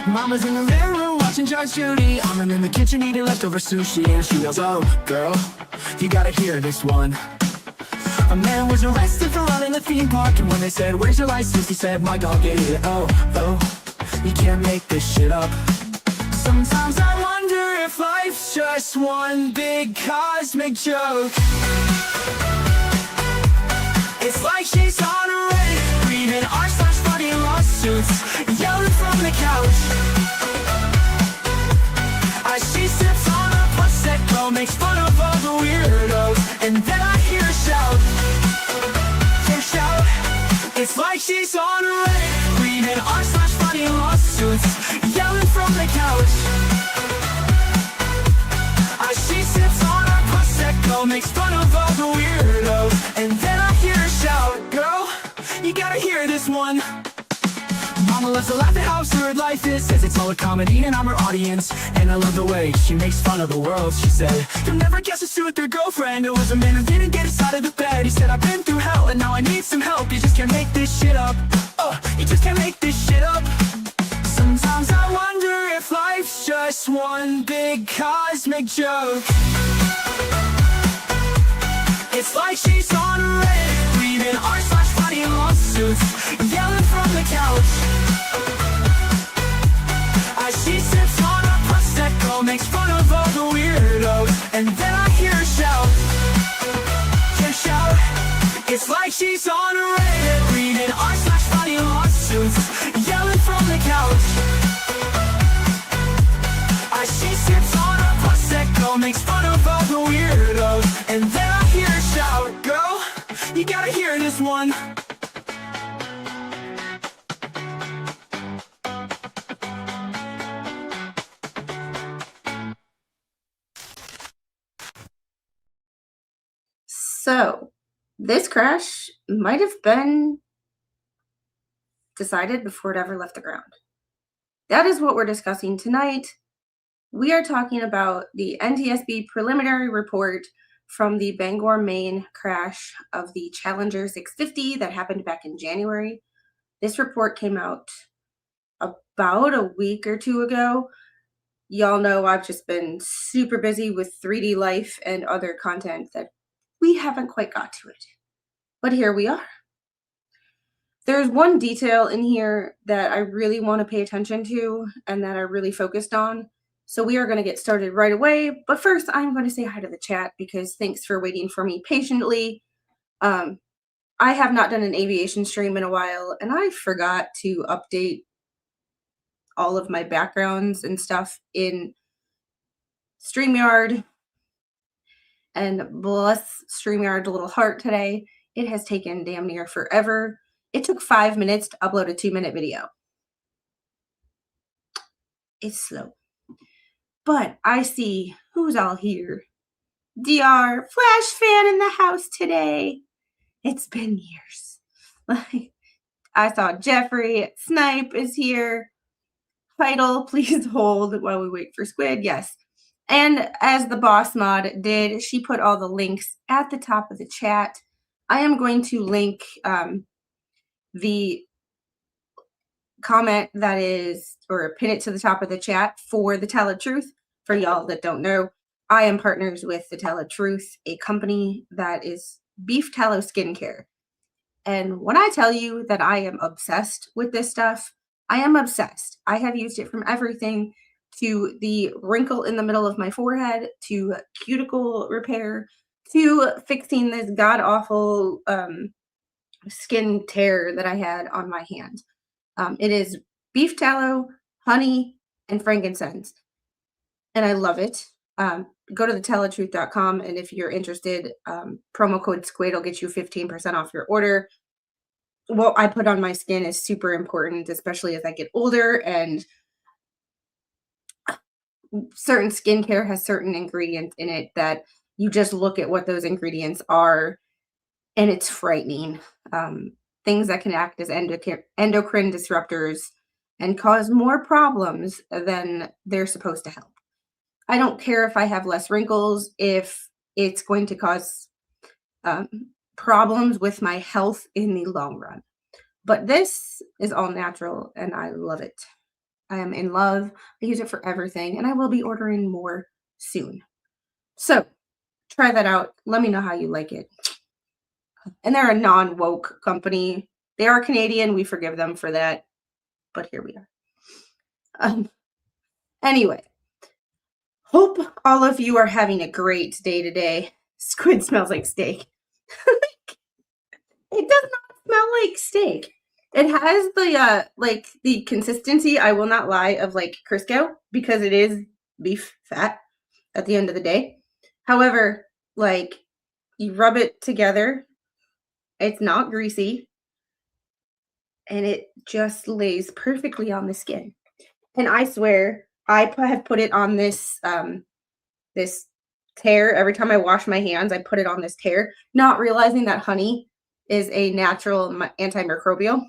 Mama's in the living room watching Judge Judy. I'm in the kitchen eating leftover sushi, and she yells, "Oh, girl, you gotta hear this one." A man was arrested for running a theme park, and when they said, "Where's your license?" he said, "My dog ate it." Oh, you can't make this shit up. Sometimes I wonder if life's just one big cosmic joke. It's like she's on a rave, reading r/funny lawsuits, yelling from the couch. As she sips on a Prosecco, makes fun of all the weirdos, and then I hear her shout. It's like she's on a rave, reading r/funny lawsuits, yelling from the couch. As she sips on her Prosecco, makes fun of all the weirdos, and then I hear her shout, "Girl, you gotta hear this one." Mama loves to laugh at how absurd life is, says it's all a comedy and I'm her audience. And I love the way she makes fun of the world. She said, "You'll never guess who's with their girlfriend. It was a man who didn't get us out of the bed. He said, I've been through hell and now I need some help. You just can't make this shit up. You just can't make this shit up." Sometimes I wonder if life's just one big cosmic joke. It's like she's on a rave, reading r/funny lawsuits, yelling from the couch. As she sips on a Prosecco, makes fun of all the weirdos, and then I hear her shout. It's like she's on a rave, reading r/funny lawsuits, yelling from the couch. As she sips on a Prosecco, makes fun of all the weirdos, and then I hear her shout, "Girl, you gotta hear this one." So, this crash might have been decided before it ever left the ground. That is what we're discussing tonight. We are talking about the NTSB preliminary report from the Bangor, Maine crash of the Challenger 650 that happened back in January. This report came out about a week or two ago. Y'all know I've just been super busy with 3D life and other content that we haven't quite got to it. But here we are. There's one detail in here that I really want to pay attention to and that I really focused on. So we are going to get started right away. But first, I'm going to say hi to the chat because thanks for waiting for me patiently. I have not done an aviation stream in a while, and I forgot to update all of my backgrounds and stuff in StreamYard. And bless StreamYard's little heart today. It has taken damn near forever. It took 5 minutes to upload a 2-minute video. It's slow. But I see who's all here. DR, Flash fan in the house today. It's been years. I saw Jeffrey, Snipe is here. Vital, please hold while we wait for Squid. Yes. And as the boss mod did, she put all the links at the top of the chat. I am going to link the comment that is, or pin it to the top of the chat for the Tell of Truth. For y'all that don't know, I am partners with the Tell of Truth, a company that is beef tallow skincare. And when I tell you that I am obsessed with this stuff, I am obsessed. I have used it from everything to the wrinkle in the middle of my forehead, to cuticle repair, to fixing this god-awful skin tear that I had on my hand. It is beef tallow, honey, and frankincense. And I love it. Go to thetellotruth.com, and if you're interested, promo code SQUID will get you 15% off your order. What I put on my skin is super important, especially as I get older, and certain skincare has certain ingredients in it that you just look at what those ingredients are, and it's frightening. Things that can act as endocrine disruptors and cause more problems than they're supposed to help. I don't care if I have less wrinkles, if it's going to cause problems with my health in the long run. But this is all natural, and I love it. I am in love. I use it for everything, and I will be ordering more soon. So try that out. Let me know how you like it. And they're a non-woke company. They are Canadian. We forgive them for that. But here we are. Anyway, hope all of you are having a great day today. Squid smells like steak. It does not smell like steak. It has the the consistency, I will not lie, of like Crisco, because it is beef fat at the end of the day. However, like, you rub it together, it's not greasy, and it just lays perfectly on the skin. And I swear, I have put it on this this tear. Every time I wash my hands, I put it on this tear, not realizing that honey is a natural antimicrobial.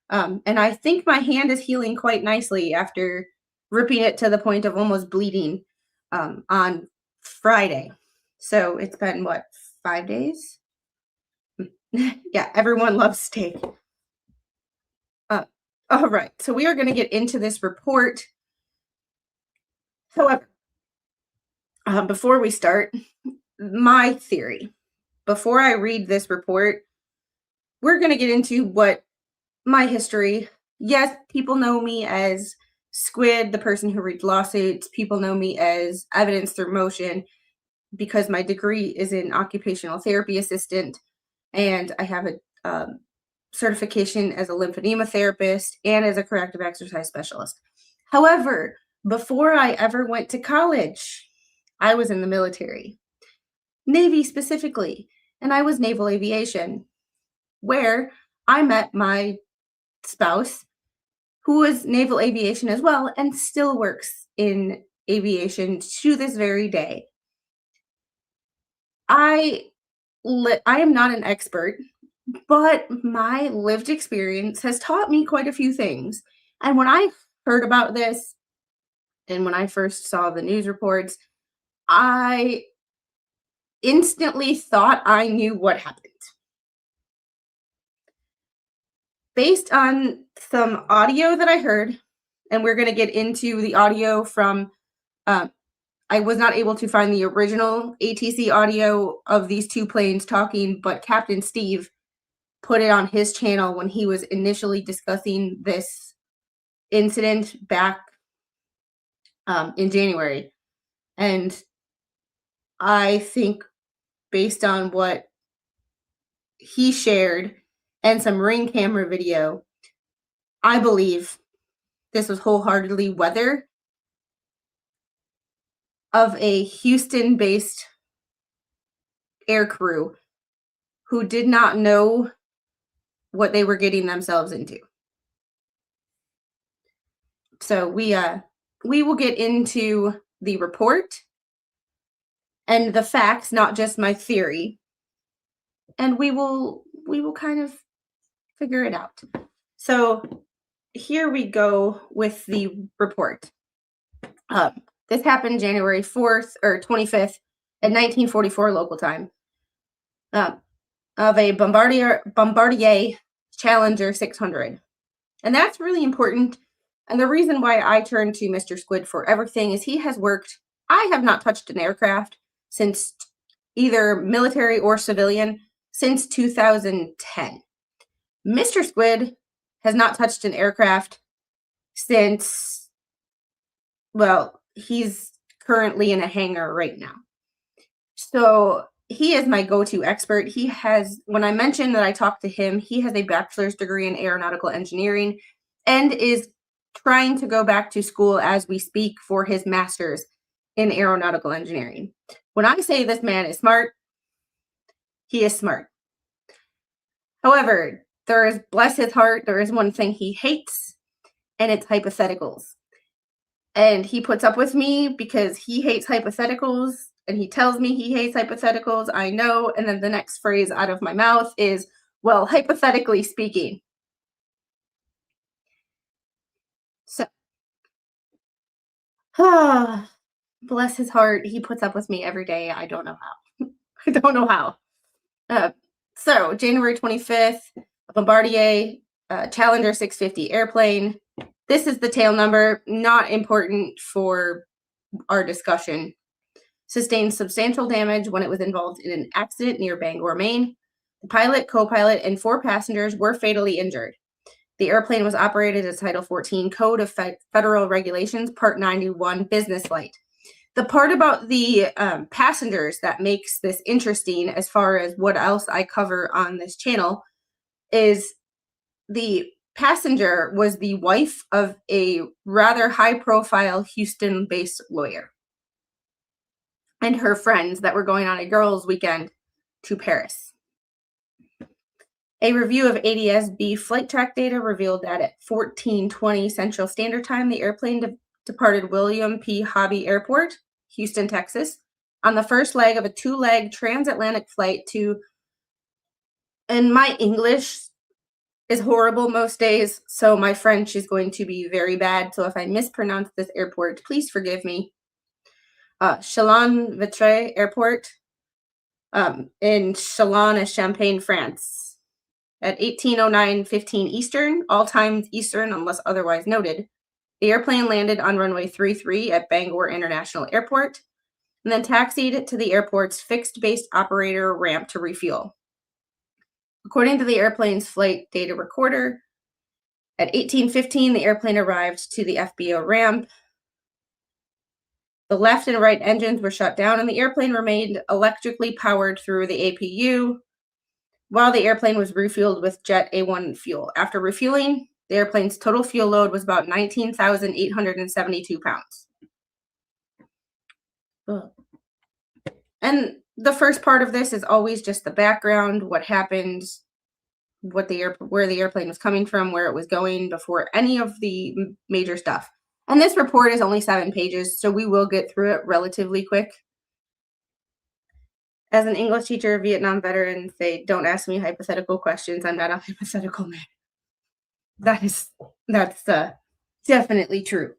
And I think my hand is healing quite nicely after ripping it to the point of almost bleeding on Friday. So it's been, what, 5 days? Yeah, everyone loves steak. All right, so we are going to get into this report. However, before we start, my theory, before I read this report, we're going to get into what my history. Yes, people know me as Squid, the person who reads lawsuits. People know me as Evidence Through Motion because my degree is in occupational therapy assistant, and I have a certification as a lymphedema therapist and as a corrective exercise specialist. However, before I ever went to college, I was in the military, Navy specifically, and I was naval aviation, where I met my spouse, who was naval aviation as well and still works in aviation to this very day. I am not an expert, but my lived experience has taught me quite a few things. And when I heard about this and when I first saw the news reports, I instantly thought I knew what happened. Based on some audio that I heard, and we're going to get into the audio from, I was not able to find the original ATC audio of these two planes talking, but Captain Steve put it on his channel when he was initially discussing this incident back in January. And I think based on what he shared and some ring camera video, I believe this was wholeheartedly weather of a Houston-based air crew who did not know what they were getting themselves into. So we will get into the report and the facts, not just my theory, and we will kind of figure it out. So here we go with the report. This happened January 4th or 25th at 1944 local time, of a Bombardier Challenger 600. And that's really important. And the reason why I turn to Mr. Squid for everything is he has worked. I have not touched an aircraft since either military or civilian since 2010. Mr. Squid has not touched an aircraft since, well, he's currently in a hangar right now. So he is my go-to expert. He has, when I mentioned that I talked to him, he has a bachelor's degree in aeronautical engineering and is trying to go back to school as we speak for his master's in aeronautical engineering. When I say this man is smart, he is smart. However, bless his heart, there is one thing he hates, and it's hypotheticals. And he puts up with me because he hates hypotheticals, and he tells me he hates hypotheticals. I know. And then the next phrase out of my mouth is, well, hypothetically speaking. So, bless his heart, he puts up with me every day. I don't know how. I don't know how. So, January 25th, Bombardier Challenger 650 airplane. This is the tail number, not important for our discussion. Sustained substantial damage when it was involved in an accident near Bangor, Maine. The pilot, co-pilot, and 4 passengers were fatally injured. The airplane was operated as Title 14 Code of Federal Regulations, Part 91, business flight. The part about the passengers that makes this interesting as far as what else I cover on this channel is the passenger was the wife of a rather high-profile Houston-based lawyer and her friends that were going on a girls' weekend to Paris. A review of NTSB flight track data revealed that at 14:20 Central Standard Time, the airplane departed William P. Hobby Airport, Houston, Texas, on the first leg of a 2-leg transatlantic flight to, and my English is horrible most days, so my French is going to be very bad, so if I mispronounce this airport, please forgive me. Chalon-Vitré Airport in Chalon-Champagne, France. At 18:09:15 Eastern, all times Eastern unless otherwise noted, the airplane landed on runway 33 at Bangor International Airport and then taxied to the airport's fixed-base operator ramp to refuel. According to the airplane's flight data recorder, at 18:15, the airplane arrived to the FBO ramp. The left and right engines were shut down, and the airplane remained electrically powered through the APU, while the airplane was refueled with Jet A1 fuel. After refueling, the airplane's total fuel load was about 19,872 pounds. And the first part of this is always just the background, what happened, where the airplane was coming from, where it was going before any of the major stuff. And this report is only 7 pages, so we will get through it relatively quick. As an English teacher, Vietnam veteran, say, don't ask me hypothetical questions. I'm not a hypothetical man. That's definitely true.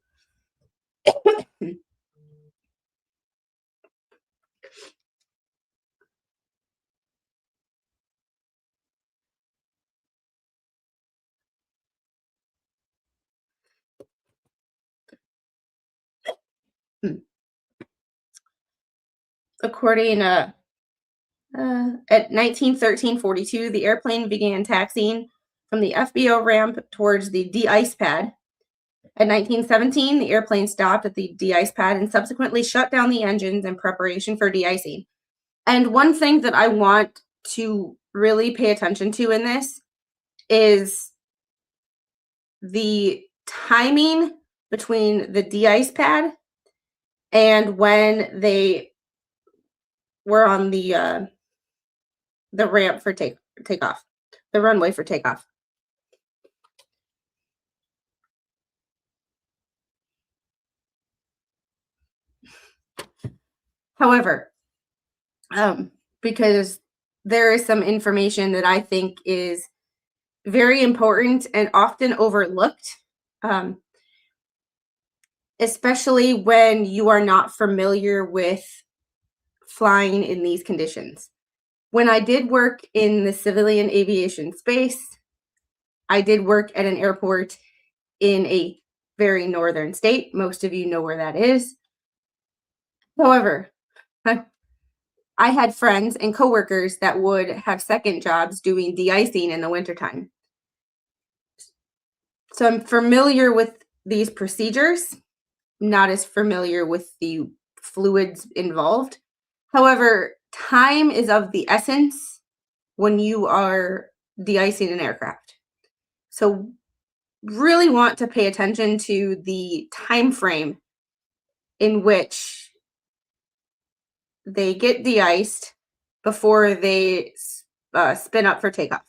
According at 1913-42, the airplane began taxiing from the FBO ramp towards the de-ice pad. At 1917, the airplane stopped at the de-ice pad and subsequently shut down the engines in preparation for de-icing. And one thing that I want to really pay attention to in this is the timing between the de-ice pad and when they were on the ramp for takeoff, the runway for takeoff. However, because there is some information that I think is very important and often overlooked, especially when you are not familiar with flying in these conditions. When I did work in the civilian aviation space, I did work at an airport in a very northern state. Most of you know where that is. However, I had friends and coworkers that would have second jobs doing de-icing in the wintertime. So I'm familiar with these procedures, not as familiar with the fluids involved. However, time is of the essence when you are de-icing an aircraft. So really want to pay attention to the time frame in which they get de-iced before they spin up for takeoff.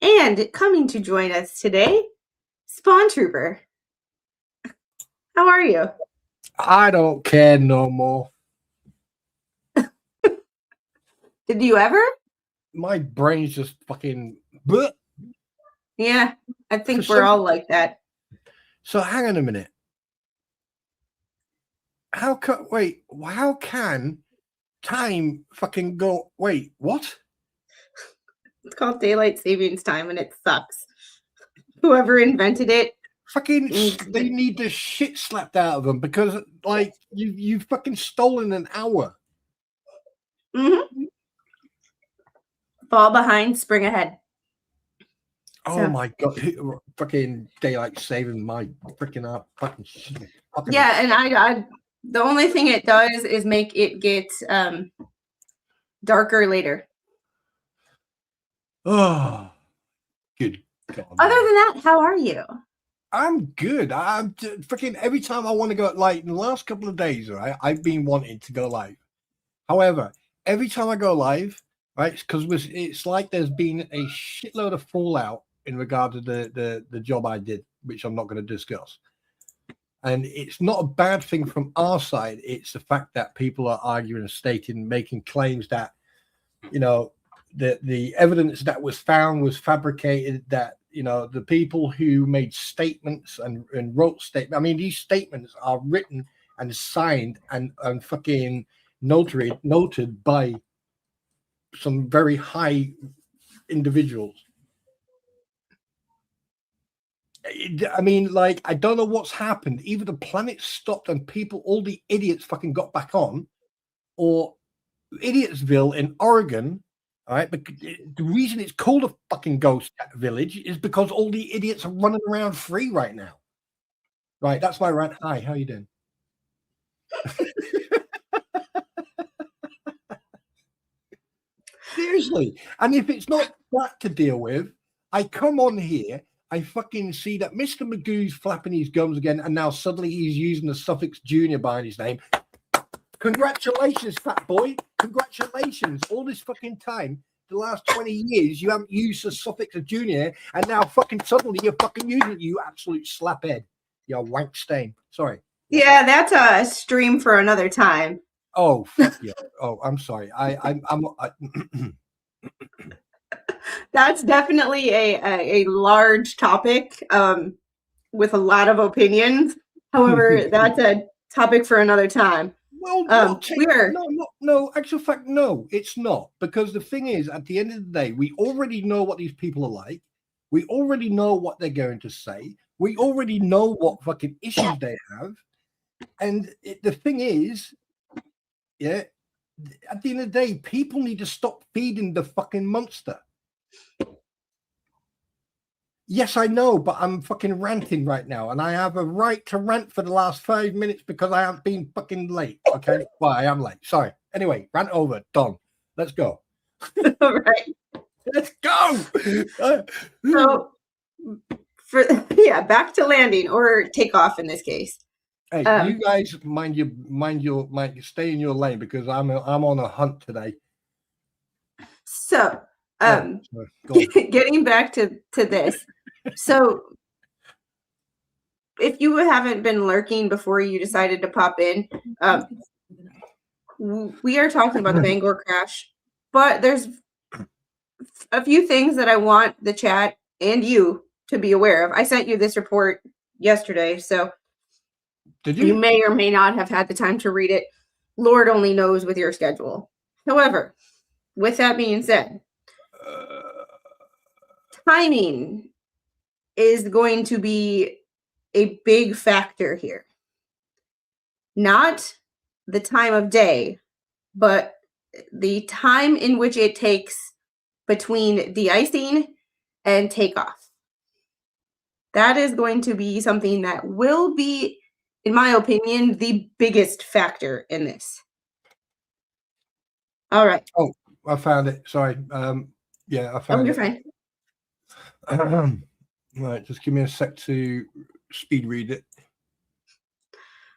And coming to join us today, Spawntrooper. How are you? I don't care no more. Did you ever? My brain's just fucking... Bleh. Yeah, I think we're all like that. So hang on a minute. How can time fucking go... Wait, what? It's called daylight savings time and it sucks. whoever invented it. Fucking, they need the shit slapped out of them because, like, you've fucking stolen an hour. Mm-hmm. Fall behind, spring ahead. Oh So. my god! Fucking daylight saving my freaking up. Fucking shit. Yeah, and I the only thing it does is make it get darker later. Oh, good God. Other than that, how are you? I'm good. I'm freaking every time I want to go, like in the last couple of days, right? I've been wanting to go live. However, every time I go live, right, because it's like there's been a shitload of fallout in regard to the job I did, which I'm not going to discuss. And it's not a bad thing from our side. It's the fact that people are arguing and stating, making claims that, you know, the evidence that was found was fabricated, that, you know, the people who made statements and wrote statements, I mean, these statements are written and signed and fucking noted by some very high individuals. I mean, like, I don't know what's happened. Either the planet stopped and people, all the idiots fucking got back on, or Idiotsville in Oregon, all right? But the reason it's called a fucking ghost village is because all the idiots are running around free right now. Right, that's my rant. Hi, how you doing? Seriously. And if it's not that to deal with, I come on here, I fucking see that Mr. Magoo's flapping his gums again, and now suddenly he's using the suffix junior behind his name. Congratulations, fat boy. Congratulations. All this fucking time, the last 20 years, you haven't used the suffix of junior, and now fucking suddenly you're fucking using it, you absolute slaphead. You're wank stain. Sorry. Yeah, that's a stream for another time. Oh, fuck yeah. Oh, I'm sorry. I'm That's definitely a large topic with a lot of opinions. However, that's a topic for another time. Well, no, actual fact, no, it's not. Because the thing is, at the end of the day, we already know what these people are like. We already know what they're going to say. We already know what fucking issues they have. And the thing is, yeah, at the end of the day, people need to stop feeding the fucking monster. Yes, I know, but I'm fucking ranting right now, and I have a right to rant for the last 5 minutes because I have been fucking late. Okay, well, I am late. Sorry. Anyway, rant over. Done. Let's go. All right. Let's go. So, back to landing or takeoff in this case. Hey, you guys stay in your lane because I'm on a hunt today. So, getting back to this. So, if you haven't been lurking before you decided to pop in, we are talking about the Bangor crash, but there's a few things that I want the chat and you to be aware of. I sent you this report yesterday, so did you? You may or may not have had the time to read it. Lord only knows with your schedule. However, with that being said, timing is going to be a big factor here. Not the time of day, but the time in which it takes between de-icing and takeoff. That is going to be something that will be, in my opinion, the biggest factor in this. All right. Oh, I found it. Sorry. Yeah, I found it. You're fine. Right, just give me a sec to speed read it.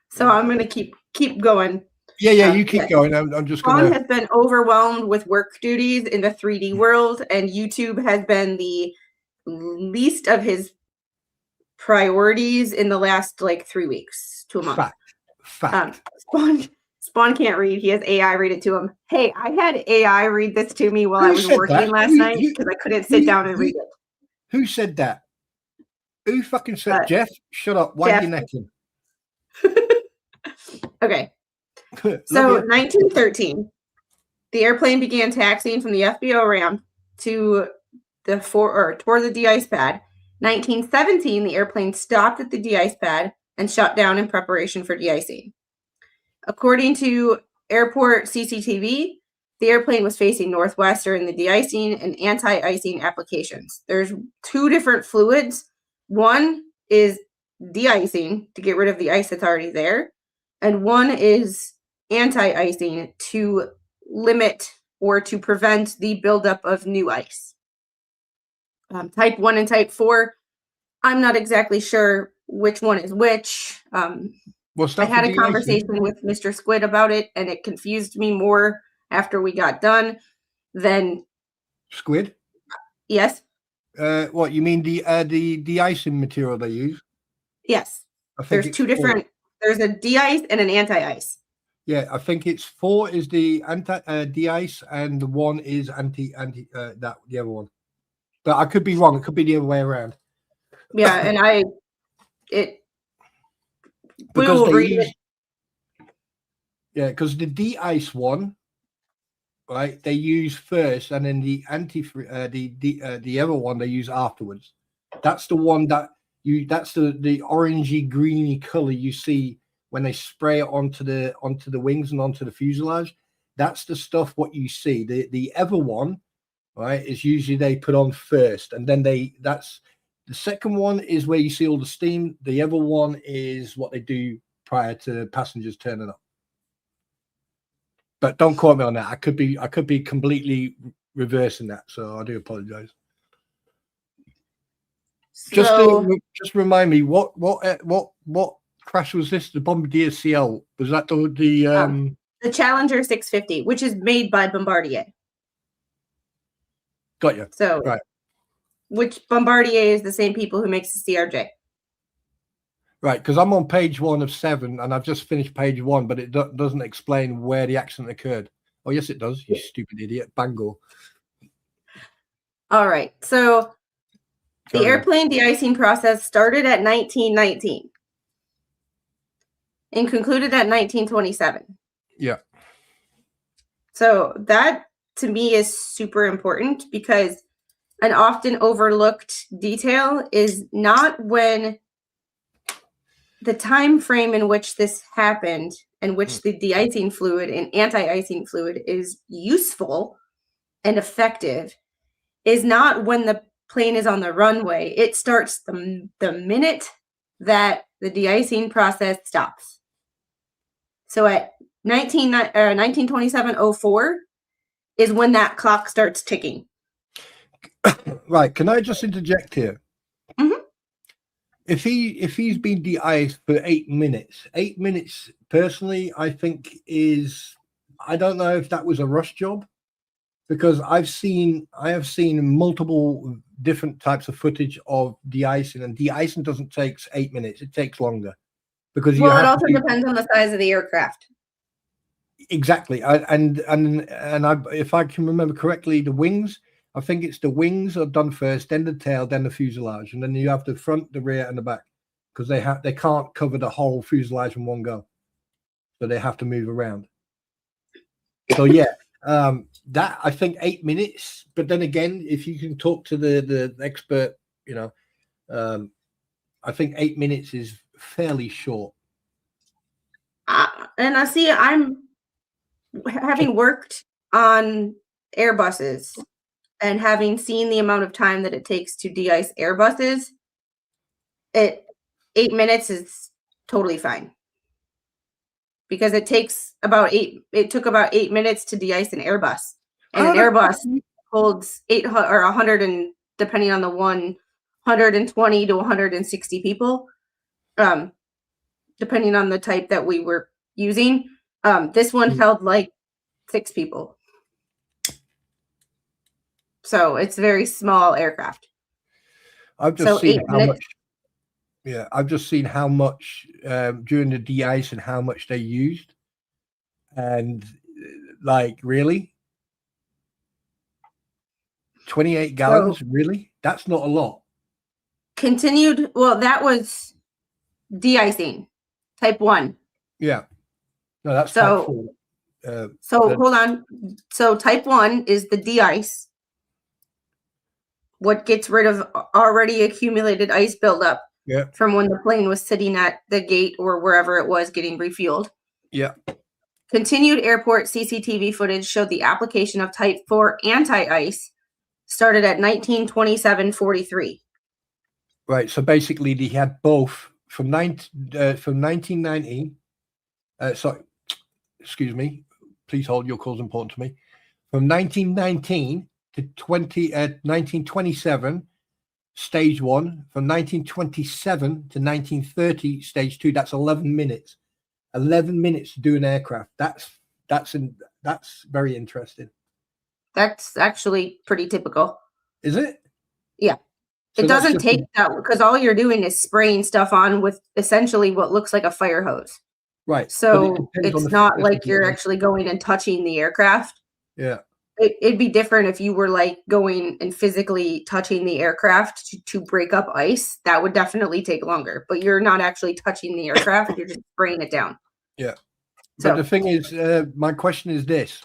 So I'm going to keep going. Yeah, you keep going. I'm just going to... has been overwhelmed with work duties in the 3D world, and YouTube has been the least of his priorities in the last 3 weeks to a month. Fact. Spawn can't read. He has AI read it to him. Hey, I had AI read this to me while I was working last night because I couldn't sit down and read it. Who said that? Who fucking said Jeff? Shut up. Why are you necking? Okay. So 1913, the airplane began taxiing from the FBO ramp to toward the de-ice pad, 1917, the airplane stopped at the de-ice pad and shut down in preparation for de-icing. According to airport CCTV, the airplane was facing northwest during the de-icing and anti-icing applications. There's two different fluids. One is de-icing to get rid of the ice that's already there, and one is anti-icing to limit or to prevent the buildup of new ice. Type 1 and type 4, I'm not exactly sure which one is which. I had a conversation with Mr. Squid about it, and it confused me more after we got done than... Squid? Yes. What, you mean the de-icing material they use? Yes. There's two different... There's a de-ice and an anti-ice. Yeah, I think it's 4 is the de-ice, and the 1 is the other one. But I could be wrong. It could be the other way around. Yeah, and because the de-ice one, right? They use first, and then the the other one they use afterwards. That's the one that that's the orangey greeny color you see when they spray it onto the wings and onto the fuselage. That's the stuff what you see. The other one, right, is usually they put on first, and then that's the second one is where you see all the steam. The other one is what they do prior to passengers turning up. But don't quote me on that. I could be completely reversing that, so I do apologize. So, just remind me what crash was this? The Bombardier CL, was that the Challenger 650, which is made by Bombardier. Got you. So right. Which Bombardier is the same people who makes the CRJ. Right, because I'm on page 1 of 7, and I've just finished page 1, but it doesn't explain where the accident occurred. Oh, yes, it does. You stupid idiot. Bangor. All right. So the airplane de-icing process started at 1919 and concluded at 1927. Yeah. So that, to me, is super important, because an often overlooked detail is not when the time frame in which this happened, and which the de-icing fluid and anti-icing fluid is useful and effective, is not when the plane is on the runway. It starts the minute that the de-icing process stops. So at 1927-04 is when that clock starts ticking. Right. Can I just interject here? Mm-hmm. If he's been de-iced for 8 minutes, 8 minutes personally, I think I don't know if that was a rush job, because I have seen multiple different types of footage of de-icing, and de-icing doesn't take 8 minutes; it takes longer, because it also depends on the size of the aircraft. Exactly, if I can remember correctly, the wings. I think it's the wings are done first, then the tail, then the fuselage, and then you have the front, the rear, and the back, because they can't cover the whole fuselage in one go, so they have to move around. So yeah, that, I think 8 minutes. But then again, if you can talk to the expert, I think 8 minutes is fairly short. And I see, I'm having worked on Airbuses and having seen the amount of time that it takes to de-ice Airbuses, 8 minutes is totally fine, because it took about 8 minutes to de-ice an Airbus, and an Airbus holds 800 or 100, and depending on the one, 120 to 160 people, depending on the type that we were using. This one held like 6 people. So it's a very small aircraft. I've just seen how much. Yeah, I've just seen how much during the de-ice and how much they used, and really, 28 gallons. So, really, that's not a lot. Continued. Well, that was de-icing, type 1. Yeah, no, that's type 4. Hold on. So type 1 is the de-ice. what gets rid of already accumulated ice buildup Yeah. from when the plane was sitting at the gate or wherever it was getting refueled. Yeah. Continued airport CCTV footage showed the application of Type 4 anti-ice started at 1927-43. Right. So basically, they had both from 1919. Sorry, excuse me. Please hold. Your call's important to me. From 1919 to 1927, stage 1. From 1927 to 1930, stage 2. That's 11 minutes. 11 minutes to do an aircraft. That's very interesting. That's actually pretty typical. Is it? Yeah. So it doesn't take that because all you're doing is spraying stuff on with essentially what looks like a fire hose. Right. So it's not like you're actually going and touching the aircraft. Yeah. It'd be different if you were like going and physically touching the aircraft to break up ice. That would definitely take longer, but you're not actually touching the aircraft. You're just spraying it down. Yeah. So But the thing is, my question is this.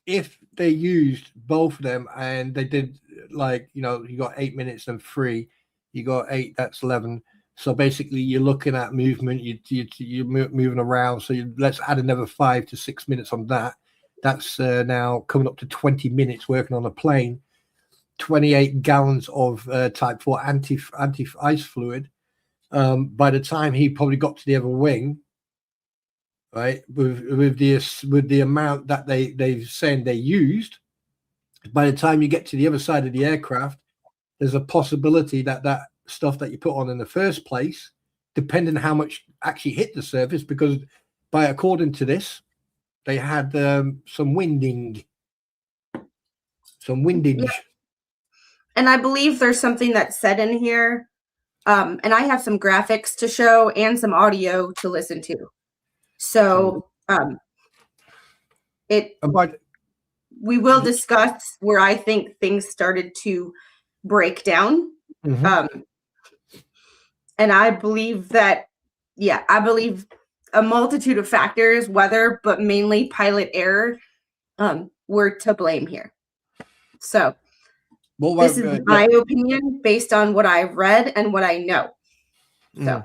If they used both of them and they did like, you got 8 minutes and 3, you got 8, that's 11. So basically you're looking at movement, you're moving around. So let's add another 5 to 6 minutes on that. That's now coming up to 20 minutes working on a plane, 28 gallons of type 4 anti-ice fluid. By the time he probably got to the other wing, right, with the amount that they've saying they used, by the time you get to the other side of the aircraft, there's a possibility that stuff that you put on in the first place, depending on how much actually hit the surface, because according to this, they had some windage. Yeah. And I believe there's something that's said in here. And I have some graphics to show and some audio to listen to. So we will discuss where I think things started to break down. Mm-hmm. And I believe that, I believe a multitude of factors, weather, but mainly pilot error, were to blame here. So this is my opinion based on what I've read and what I know. So,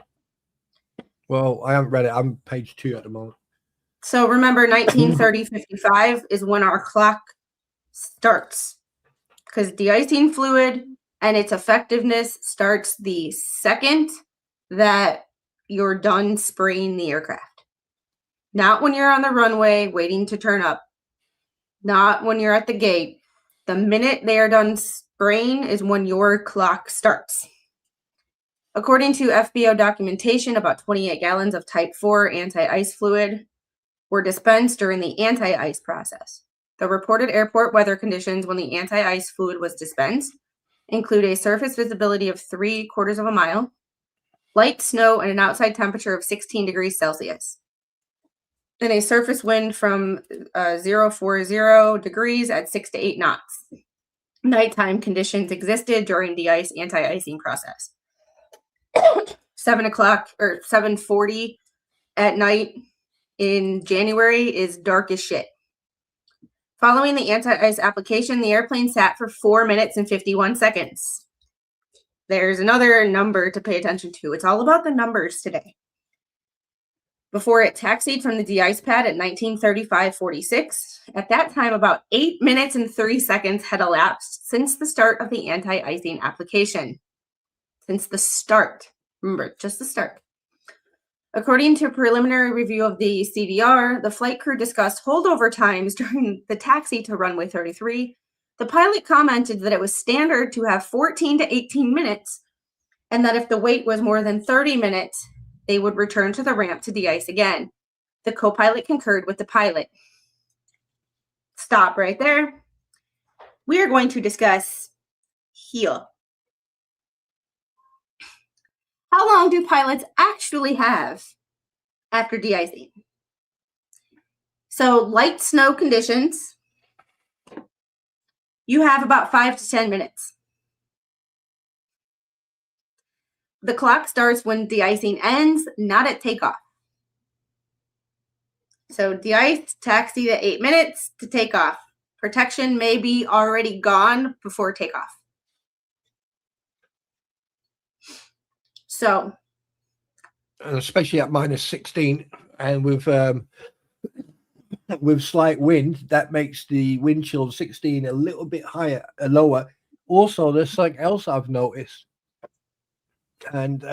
well, I haven't read it. I'm page 2 at the moment. So remember, 1930-55 is when our clock starts, because de-icing fluid and its effectiveness starts the second that you're done spraying the aircraft. Not when you're on the runway waiting to turn up. Not when you're at the gate. The minute they are done spraying is when your clock starts. According to FBO documentation, about 28 gallons of Type 4 anti-ice fluid were dispensed during the anti-ice process. The reported airport weather conditions when the anti-ice fluid was dispensed include a surface visibility of 3/4 of a mile, light snow, and an outside temperature of 16 degrees Celsius, and a surface wind from 040 degrees at 6 to 8 knots. Nighttime conditions existed during the anti-icing process. 7 o'clock or 7:40 at night in January is dark as shit. Following the anti-ice application, the airplane sat for 4 minutes and 51 seconds. There's another number to pay attention to. It's all about the numbers today. Before it taxied from the de-ice pad at 1935-46, at that time, about 8 minutes and 3 seconds had elapsed since the start of the anti-icing application. Since the start. Remember, just the start. According to a preliminary review of the CVR, the flight crew discussed holdover times during the taxi to runway 33. The pilot commented that it was standard to have 14 to 18 minutes, and that if the wait was more than 30 minutes, they would return to the ramp to de-ice again. The co-pilot concurred with the pilot. Stop right there. We are going to discuss here. How long do pilots actually have after de-icing? So light snow conditions, you have about 5 to 10 minutes. The clock starts when de-icing ends, not at takeoff. So de-ice, taxi to 8 minutes to take off. protection may be already gone before takeoff. So, And especially at minus 16 and with slight wind, that makes the wind chill of 16 a little bit higher, lower. Also, there's something else I've noticed, and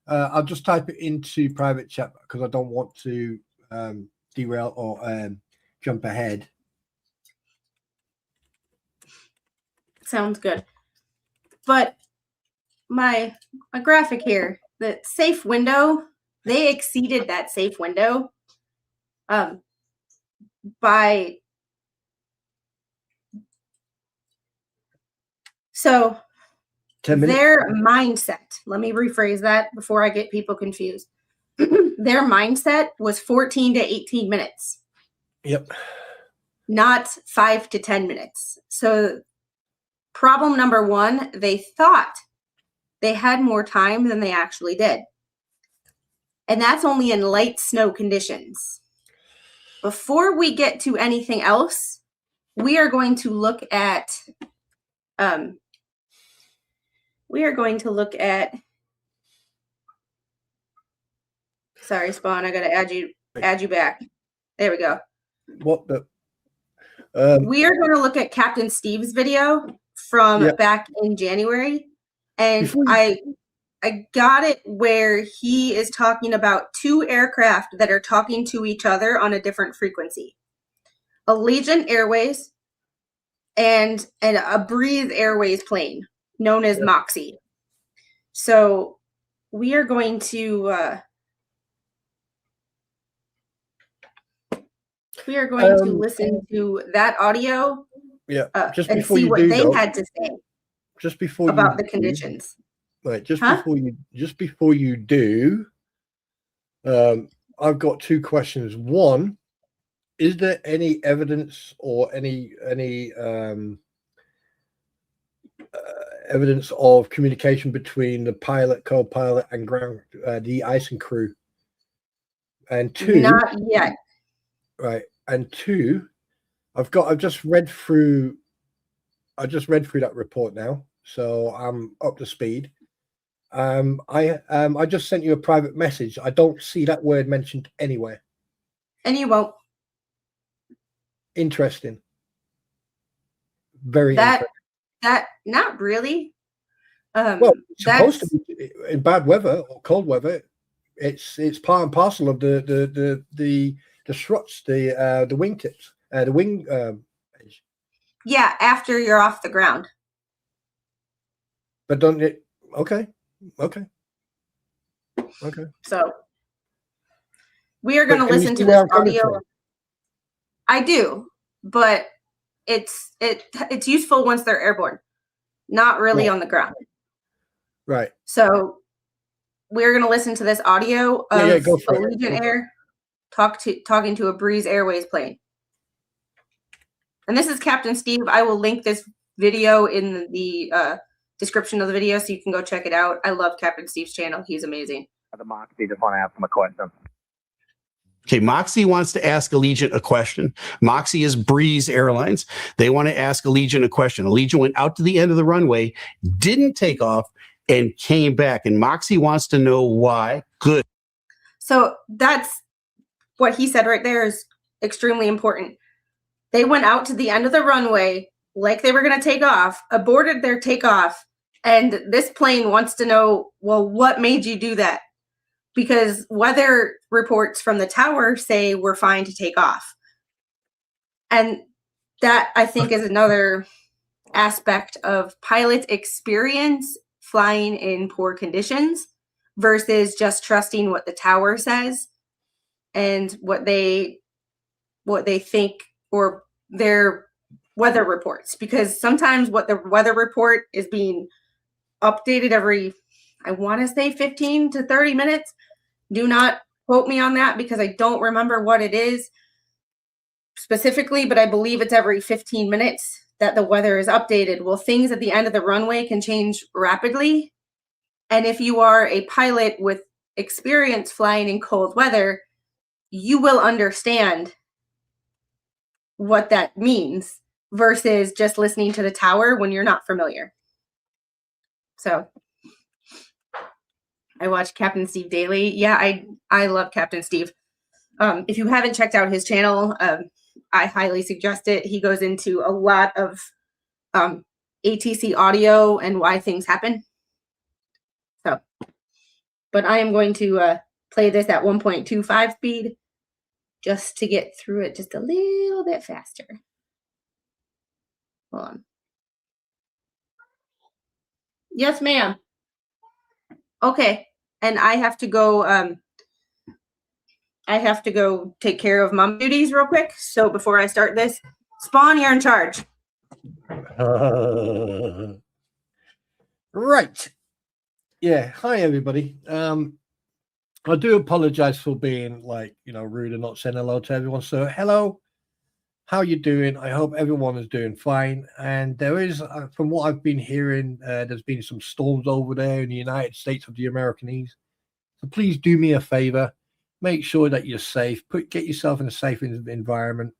I'll just type it into private chat because I don't want to derail or jump ahead. sounds good. But my graphic here, the safe window, they exceeded that safe window by so 10 minutes. their mindset, let me rephrase that before I get people confused. Their mindset was 14 to 18 minutes. Yep. Not 5 to 10 minutes. So problem number one, they thought they had more time than they actually did. And that's only in light snow conditions. Before we get to anything else, we are going to look at sorry, Spawn, I gotta add you back. There we go. What the We are going to look at Captain Steve's video from back in January. And I got it where he is talking about two aircraft that are talking to each other on a different frequency. Allegiant Airways and a Breeze Airways plane known as Moxie. So we are going to listen to that audio and see what they had to say just before about the conditions. Right, just before you do, I've got two questions. One, is there any evidence or any evidence of communication between the pilot, co-pilot, and ground de-icing crew? And two, not yet. Right, and two, I've just read through that report now, so I'm up to speed. I just sent you a private message. I don't see that word mentioned anywhere. And you won't. Interesting. Very interesting. That not really. Well, it's supposed to be in bad weather or cold weather. It's part and parcel of the struts, the wingtips, the wing edge. Yeah, after you're off the ground. But don't it? Okay. So we are going to listen to this audio. I do, but it's useful once they're airborne, not really on the ground. Right. So we're going to listen to this audio of Allegiant Air talking to a Breeze Airways plane. And this is Captain Steve. I will link this video in the description of the video so you can go check it out. I love Captain Steve's channel. He's amazing. The Moxie just want to ask him a question. Okay, Moxie wants to ask Allegiant a question. Moxie is Breeze Airlines. They want to ask Allegiant a question. Allegiant went out to the end of the runway, didn't take off, and came back. And Moxie wants to know why. Good. So that's what he said right there is extremely important. They went out to the end of the runway like they were going to take off, aborted their takeoff, and this plane wants to know, well, what made you do that? Because weather reports from the tower say we're fine to take off. And that, I think, is another aspect of pilot experience flying in poor conditions versus just trusting what the tower says and what they think or their weather reports. Because sometimes what the weather report is being updated every, I want to say 15 to 30 minutes. Do not quote me on that because I don't remember what it is specifically, but I believe it's every 15 minutes that the weather is updated. Well, things at the end of the runway can change rapidly. And if you are a pilot with experience flying in cold weather, you will understand what that means versus just listening to the tower when you're not familiar. So I watch Captain Steve daily. Yeah, I love Captain Steve. If you haven't checked out his channel, I highly suggest it. He goes into a lot of ATC audio and why things happen. So, but I am going to play this at 1.25 speed just to get through it just a little bit faster. Hold on. Yes, ma'am. Okay, and I have to go. I have to go take care of mom duties real quick. So before I start this, Spawn, you're in charge. Right. Yeah. Hi, everybody. I do apologize for being rude and not saying hello to everyone. So hello, how you doing? I hope everyone is doing fine. And there is, from what I've been hearing, there's been some storms over there in the United States of the American East. So please do me a favor. Make sure that you're safe. Get yourself in a safe environment.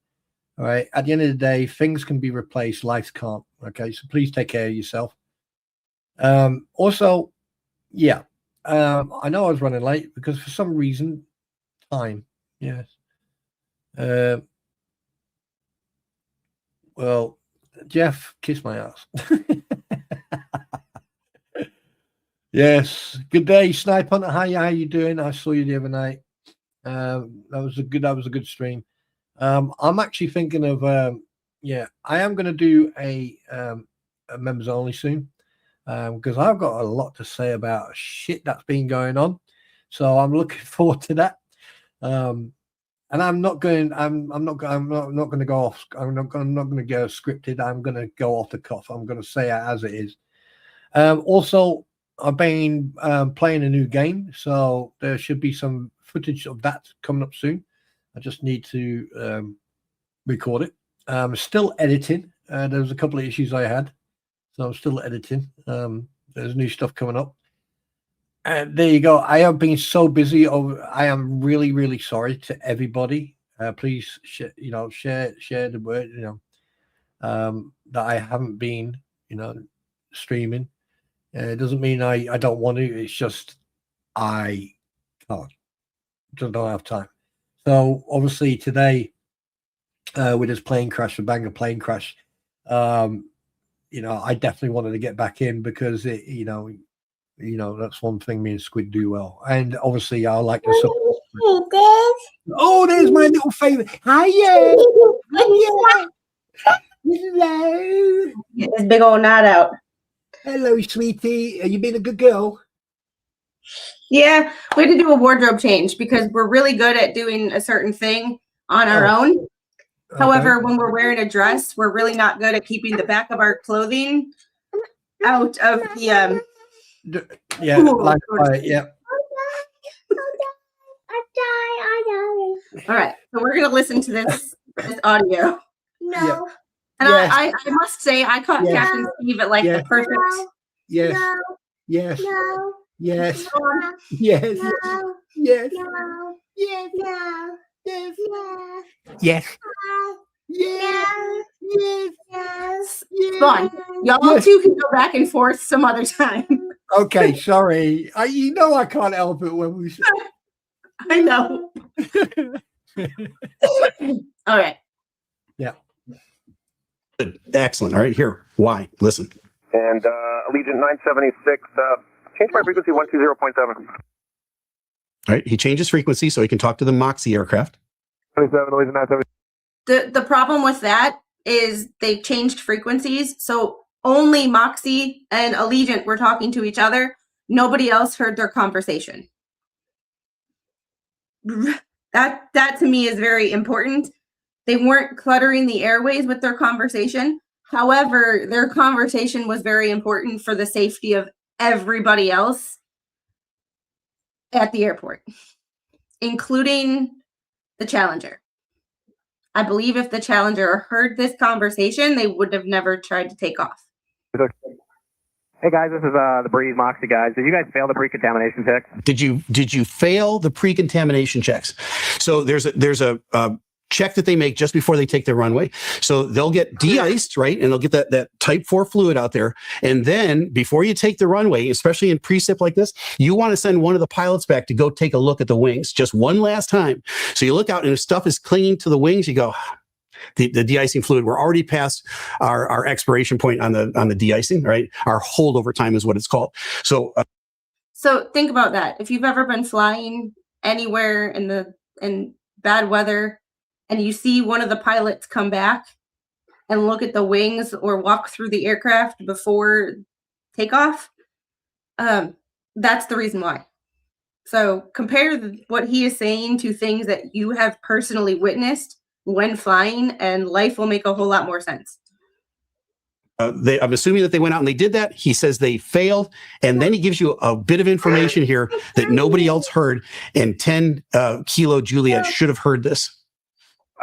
All right. At the end of the day, things can be replaced. Life can't. Okay. So please take care of yourself. Also, yeah. I know I was running late because for some reason, time. Yes. Well, Jeff, kiss my ass. Yes. Good day, Snipe Hunter. How you doing? I saw you the other night. That was a good stream. I'm actually thinking of I am going to do a members only soon. Because I've got a lot to say about shit that's been going on, so I'm looking forward to that. And I'm not going to go off. I'm not going to go scripted. I'm going to go off the cuff. I'm going to say it as it is. Also, I've been playing a new game, so there should be some footage of that coming up soon. I just need to record it. I'm still editing. There was a couple of issues I had. So I'm still editing. There's new stuff coming up. And there you go. I have been so busy. I am really, really sorry to everybody. Please, share the word. That I haven't been, streaming. It doesn't mean I don't want to. It's just I can't. Just don't have time. So obviously today, with this plane crash, the Bangor plane crash. I definitely wanted to get back in because it, that's one thing me and Squid do well. And obviously I like to support. Oh, there's my little favorite. Hiya. Hello. Get this big old knot out. Hello, sweetie. Are you being a good girl? Yeah, we had to do a wardrobe change because we're really good at doing a certain thing on our own. However, when we're wearing a dress, we're really not good at keeping the back of our clothing out of the yeah. All right, so we're gonna listen to this audio. No. Yeah. And Yes. I must say I caught Yes. Captain Steve at like Yes. the perfect. Yes. No. Yes. No. Yes. No. Yes. No. Yes. No. Yes. No. Yes. No. Yes. No. Yes. Yes. Yes. Fun. Y'all Yes. two can go back and forth some other time. Okay, sorry. I can't help it when we. I know. All right. Yeah. Good. Excellent. All right, here. Why? Listen. And Allegiant 976, change my frequency 120.7. All right, he changes frequency so he can talk to the Moxie aircraft. 27, Allegiant 976. The problem with that is they've changed frequencies, so only Moxie and Allegiant were talking to each other. Nobody else heard their conversation. That to me is very important. They weren't cluttering the airways with their conversation. However, their conversation was very important for the safety of everybody else at the airport, including the Challenger. I believe if the Challenger heard this conversation, they would have never tried to take off. Hey guys, this is the Breeze Moxie guys. Did you guys fail the pre-contamination check? Did you fail the pre-contamination checks? So there's a check that they make just before they take their runway. So they'll get de-iced, right? And they'll get that type 4 fluid out there. And then before you take the runway, especially in precip like this, you want to send one of the pilots back to go take a look at the wings just one last time. So you look out and if stuff is clinging to the wings, you go, the de-icing fluid, we're already past our expiration point on the de-icing, right? Our holdover time is what it's called. So think about that. If you've ever been flying anywhere in bad weather, and you see one of the pilots come back and look at the wings or walk through the aircraft before takeoff, that's the reason why. So compare what he is saying to things that you have personally witnessed when flying, and life will make a whole lot more sense. I'm assuming that they went out and they did that. He says they failed. And then he gives you a bit of information here that nobody else heard. And 10 Kilo Juliet should have heard this.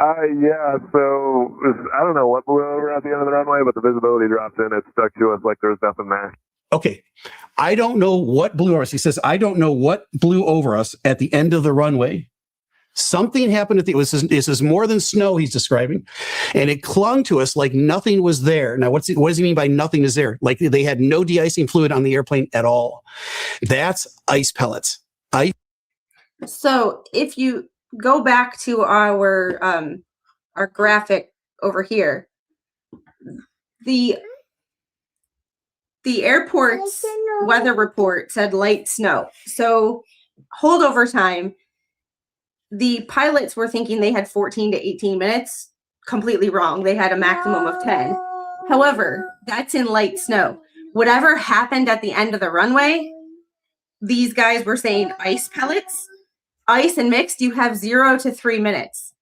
Yeah, so I don't know what blew over at the end of the runway, but the visibility dropped in. It stuck to us like there was nothing there. Okay. I don't know what blew over us. He says, I don't know what blew over us at the end of the runway. Something happened this is more than snow he's describing. And it clung to us like nothing was there. Now, what does he mean by nothing is there? Like they had no de-icing fluid on the airplane at all. That's ice pellets. So if you go back to our graphic over here, the airport's weather report said light snow. So holdover time, the pilots were thinking they had 14 to 18 minutes. Completely wrong. They had a maximum of 10. However, that's in light snow. Whatever happened at the end of the runway, these guys were saying ice pellets. Ice and mixed, you have 0 to 3 minutes.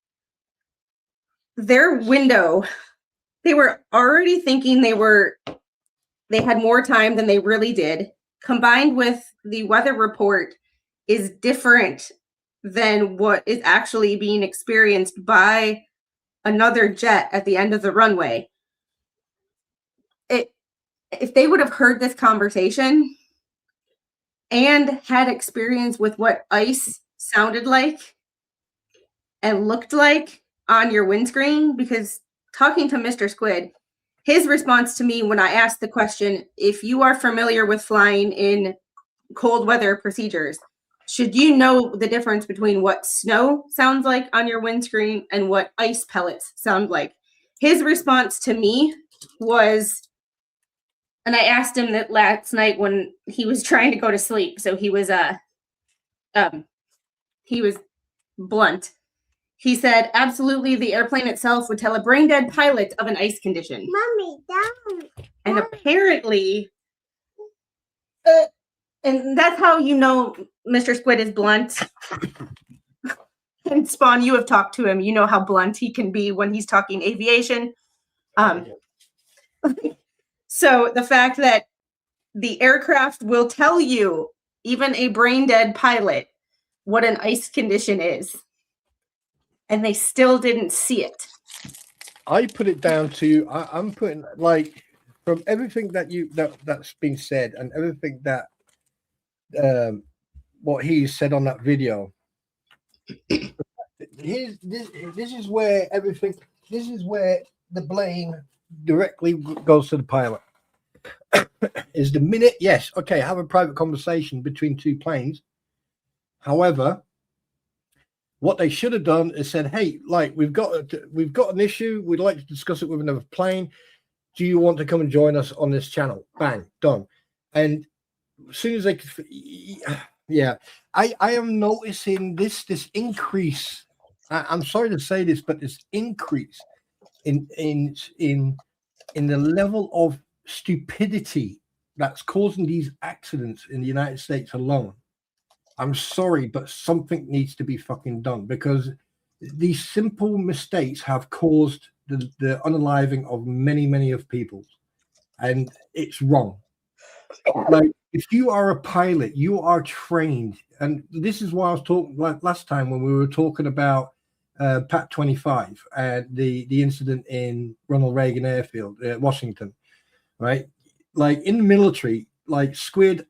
Their window, they were already thinking they had more time than they really did. Combined with the weather report is different than what is actually being experienced by another jet at the end of the runway. If they would have heard this conversation and had experience with what ice sounded like and looked like on your windscreen, because talking to Mr. Squid, his response to me when I asked the question, if you are familiar with flying in cold weather procedures, should you know the difference between what snow sounds like on your windscreen and what ice pellets sound like? His response to me was, and I asked him that last night when he was trying to go to sleep, so he was blunt. He said, absolutely, the airplane itself would tell a brain-dead pilot of an ice condition. Mommy, don't. And apparently, and that's how you know Mr. Squid is blunt. And Spawn, you have talked to him. You know how blunt he can be when he's talking aviation. So the fact that the aircraft will tell you, even a brain-dead pilot, what an ice condition is, and they still didn't see it. I put it down to I'm putting, like, from everything that's been said and everything that what he said on that video. This is where the blame directly goes to the pilot. Is the minute, yes, okay, have a private conversation between two planes. However, what they should have done is said, hey, like, we've got an issue, we'd like to discuss it with another plane. Do you want to come and join us on this channel? Bang, done. And as soon as they could, yeah, I am noticing this increase. I'm sorry to say this, but this increase in the level of stupidity that's causing these accidents in the United States alone. I'm sorry, but something needs to be fucking done, because these simple mistakes have caused the unaliving of many of people, and it's wrong. Like, if you are a pilot, you are trained, and this is why I was talking like last time when we were talking about Pat 25 and the incident in Ronald Reagan Airfield, Washington, right? Like, in the military, like Squid,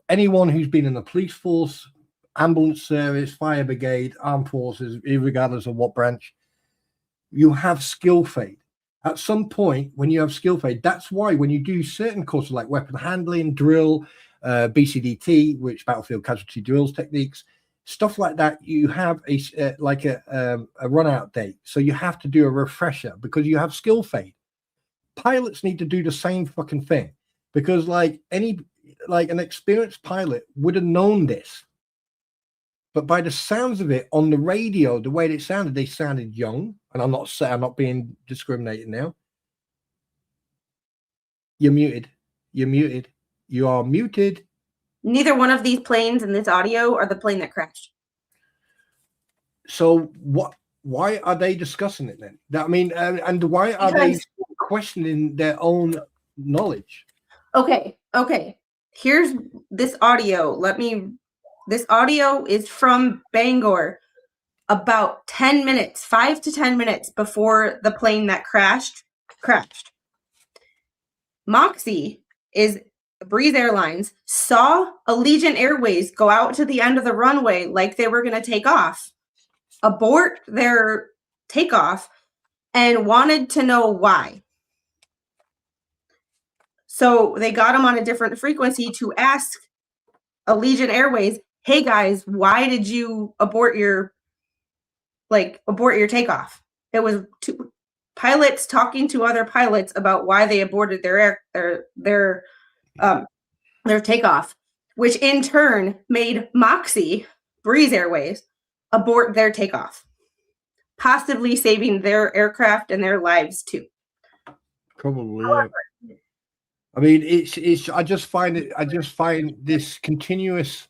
anyone who's been in the police force, ambulance service, fire brigade, armed forces, regardless of what branch, you have skill fade. At some point, when you have skill fade, that's why when you do certain courses like weapon handling, drill, BCDT, which battlefield casualty drills techniques, stuff like that, you have a run out date. So you have to do a refresher because you have skill fade. Pilots need to do the same fucking thing because an experienced pilot would have known this. But by the sounds of it on the radio, the way it sounded, they sounded young. And I'm not being discriminating now. You're muted. You're muted. You are muted. Neither one of these planes in this audio are the plane that crashed. So why are they discussing it then? I mean, and why are they questioning their own knowledge? Okay. Here's this audio. This audio is from Bangor about 5 to 10 minutes before the plane that crashed. Moxie is Breeze Airlines, saw Allegiant Airways go out to the end of the runway like they were going to take off, abort their takeoff, and wanted to know why. So they got them on a different frequency to ask Allegiant Airways, hey guys, why did you abort your takeoff? It was two pilots talking to other pilots about why they aborted their takeoff, which in turn made Moxie, Breeze Airways, abort their takeoff, possibly saving their aircraft and their lives too. Probably. However, I mean, it's. I just find this continuous.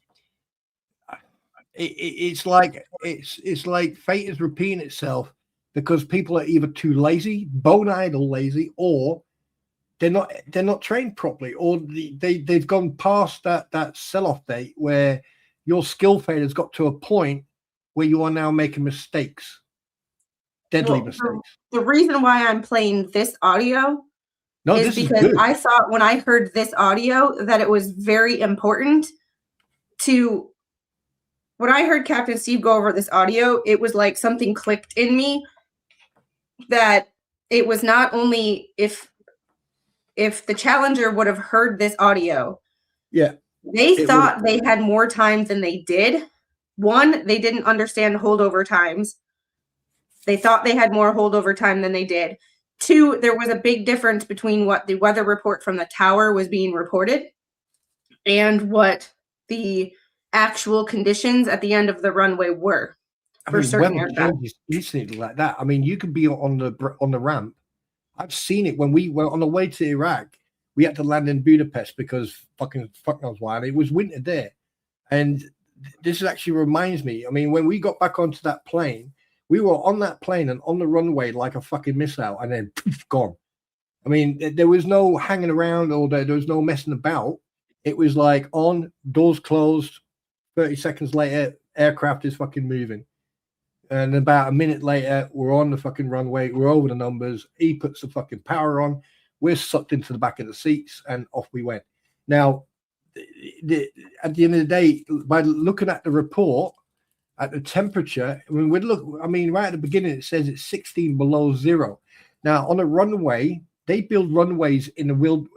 It's like fate is repeating itself because people are either too lazy, bone idle lazy, or they're not trained properly, or they've gone past that sell-off date where your skill fade has got to a point where you are now making mistakes, deadly mistakes. The reason why I'm playing this audio is because I thought when I heard this audio that it was very important to. When I heard Captain Steve go over this audio, it was like something clicked in me that it was not only if the Challenger would have heard this audio, they thought they had more time than they did. One, they didn't understand holdover times. They thought they had more holdover time than they did. Two, there was a big difference between what the weather report from the tower was being reported and what the actual conditions at the end of the runway were for certain aircraft. Instantly like that. I mean, you could be on the ramp. I've seen it when we were on the way to Iraq. We had to land in Budapest because fuck knows why. It was winter there, and this actually reminds me. I mean, when we got back onto that plane, we were on that plane and on the runway like a fucking missile, and then poof, gone. I mean, there was no hanging around or there was no messing about. It was like on, doors closed. 30 seconds later, aircraft is fucking moving. And about a minute later, we're on the fucking runway. We're over the numbers. He puts the fucking power on. We're sucked into the back of the seats, and off we went. Now, at the end of the day, by looking at the report, at the temperature, right at the beginning, it says it's 16 below zero. Now, on a runway, they build runways in the wild.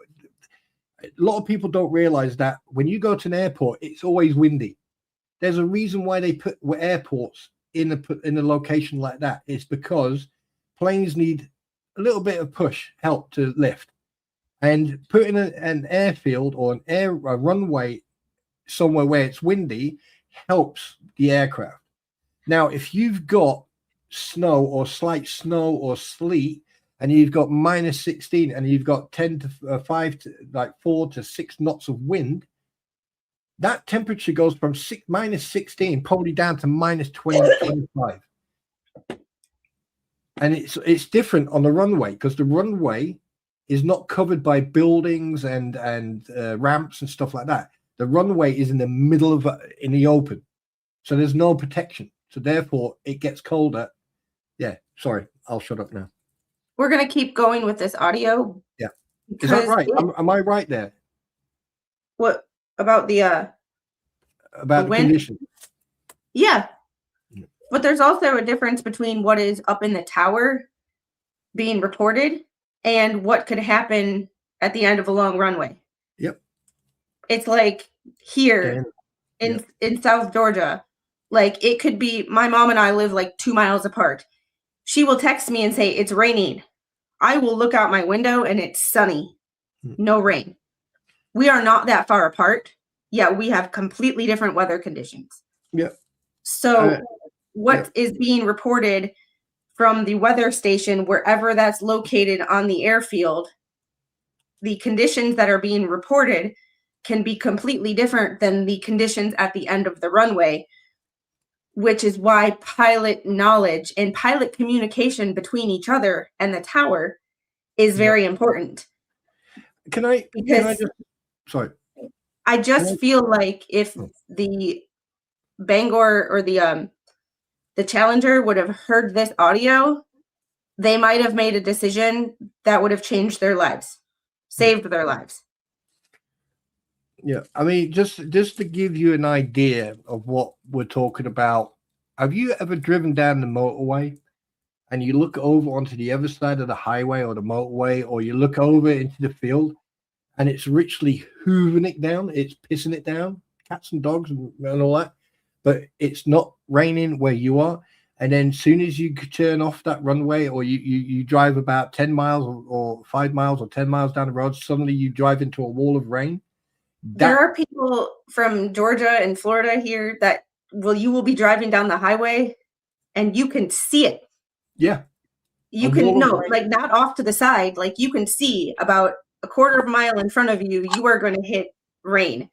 A lot of people don't realize that when you go to an airport, it's always windy. There's a reason why they put airports in a location like that. It's because planes need a little bit of help to lift, and putting an airfield or a runway somewhere where it's windy helps the aircraft. Now, if you've got snow or slight snow or sleet, and you've got minus 16, and you've got 10 to 5 to like 4 to 6 knots of wind, that temperature goes from minus 16 probably down to minus 20, 25. And it's different on the runway because the runway is not covered by buildings and ramps and stuff like that. The runway is in the middle in the open, so there's no protection. So therefore, it gets colder. Yeah, sorry, I'll shut up now. We're gonna keep going with this audio. Yeah, is that right? Am I right there? What about the condition? Yeah, but there's also a difference between what is up in the tower being reported and what could happen at the end of a long runway. Yep. It's like here Dan, in South Georgia, like it could be my mom and I live like 2 miles apart. She will text me and say it's raining. I will look out my window and it's sunny. No rain. We are not that far apart. Yeah, we have completely different weather conditions. Yep. So what is being reported from the weather station, wherever that's located on the airfield, the conditions that are being reported can be completely different than the conditions at the end of the runway, which is why pilot knowledge and pilot communication between each other and the tower is very important. Can I just, sorry. I just feel like if the Bangor or the Challenger would have heard this audio, they might have made a decision that would have changed their lives, saved their lives. Yeah, I mean, just to give you an idea of what we're talking about, have you ever driven down the motorway and you look over onto the other side of the highway or the motorway, or you look over into the field and it's richly hoovering it down, it's pissing it down, cats and dogs and all that, but it's not raining where you are. And then as soon as you turn off that runway, or you drive about 10 miles or 5 miles or 10 miles down the road, suddenly you drive into a wall of rain. There are people from Georgia and Florida here that you will be driving down the highway and you can see it. Yeah. You can like not off to the side, like you can see about a quarter of a mile in front of you, you are going to hit rain.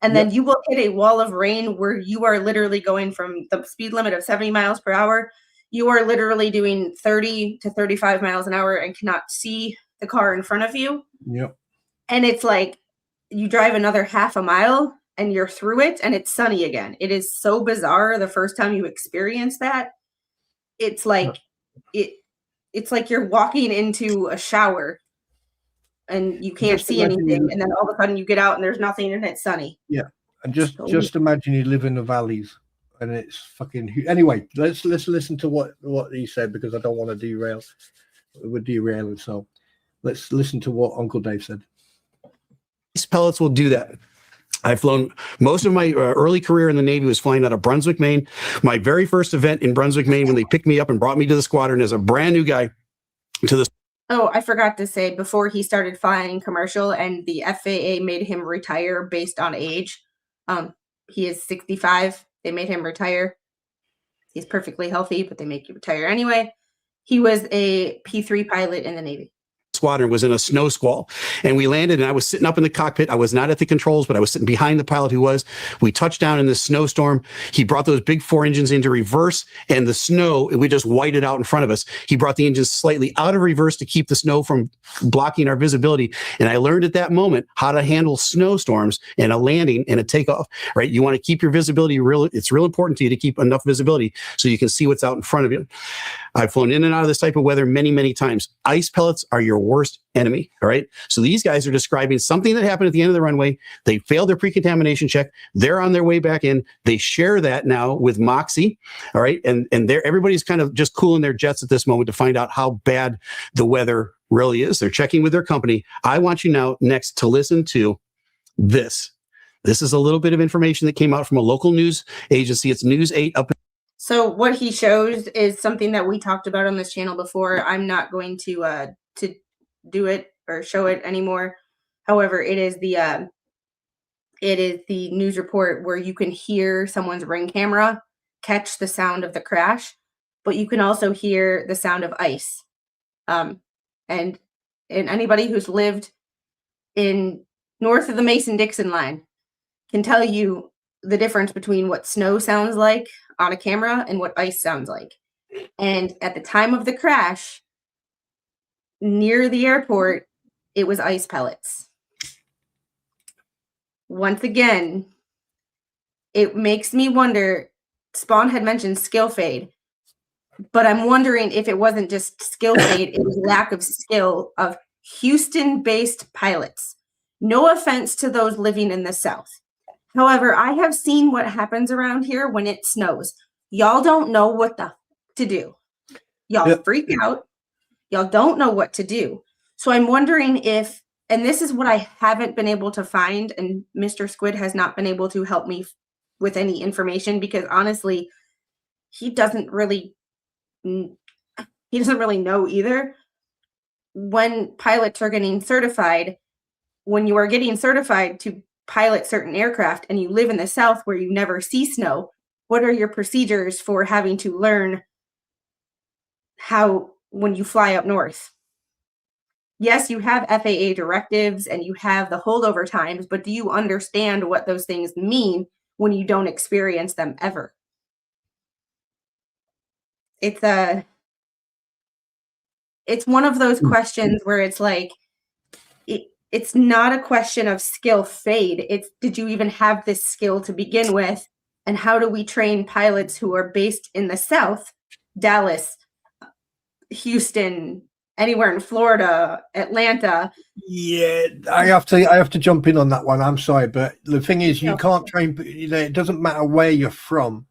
And then you will hit a wall of rain where you are literally going from the speed limit of 70 miles per hour. You are literally doing 30 to 35 miles an hour and cannot see the car in front of you. Yep. And it's like you drive another half a mile and you're through it and it's sunny again. It is so bizarre the first time you experience that. It's like it's like you're walking into a shower and you can't see anything, and then all of a sudden you get out and there's nothing and it's sunny. Yeah, and just imagine you live in the valleys and it's fucking. Anyway, let's listen to what he said, because I don't want to derail. We're derailing, so let's listen to what Uncle Dave said. These pellets will do that. I've flown most of my early career in the Navy was flying out of Brunswick, Maine. My very first event in Brunswick, Maine, when they picked me up and brought me to the squadron as a brand new guy to the. Oh, I forgot to say, before he started flying commercial and the FAA made him retire based on age, he is 65. They made him retire. He's perfectly healthy, but they make you retire anyway. He was a P3 pilot in the Navy. Squadron was in a snow squall, and we landed, and I was sitting up in the cockpit. I was not at the controls, but I was sitting behind the pilot who was. We touched down in this snowstorm. He brought those big 4 engines into reverse, and the snow, we just whited out in front of us. He brought the engines slightly out of reverse to keep the snow from blocking our visibility. And I learned at that moment how to handle snowstorms and a landing and a takeoff, right? You want to keep your visibility it's real important to you to keep enough visibility so you can see what's out in front of you. I've flown in and out of this type of weather many, many times. Ice pellets are your worst enemy. All right. So these guys are describing something that happened at the end of the runway. They failed their pre-contamination check. They're on their way back in. They share that now with Moxie. All right. And everybody's kind of just cooling their jets at this moment to find out how bad the weather really is. They're checking with their company. I want you now next to listen to this. This is a little bit of information that came out from a local news agency. It's News 8 up. So what he shows is something that we talked about on this channel before. I'm not going to do it or show it anymore. However, it is the news report where you can hear someone's ring camera catch the sound of the crash, but you can also hear the sound of ice. And anybody who's lived in north of the Mason-Dixon line can tell you the difference between what snow sounds like on a camera and what ice sounds like. And at the time of the crash, near the airport, it was ice pellets. Once again, it makes me wonder, Spawn had mentioned skill fade, but I'm wondering if it wasn't just skill fade, it was lack of skill of Houston-based pilots. No offense to those living in the South. However, I have seen what happens around here when it snows. Y'all don't know what to do. Y'all freak out. Y'all don't know what to do. So I'm wondering if, and this is what I haven't been able to find, and Mr. Squid has not been able to help me with any information, because honestly, he doesn't really know either. When pilots are getting certified, when you are getting certified to pilot certain aircraft and you live in the South where you never see snow, what are your procedures for having to learn how when you fly up north? Yes, you have FAA directives and you have the holdover times, but do you understand what those things mean when you don't experience them ever? It's one of those questions where it's like, it's not a question of skill fade. It's, did you even have this skill to begin with? And how do we train pilots who are based in the South, Dallas, Houston, anywhere in Florida, Atlanta? Yeah, I have to jump in on that one. I'm sorry, but the thing is, you can't train. It doesn't matter where you're from,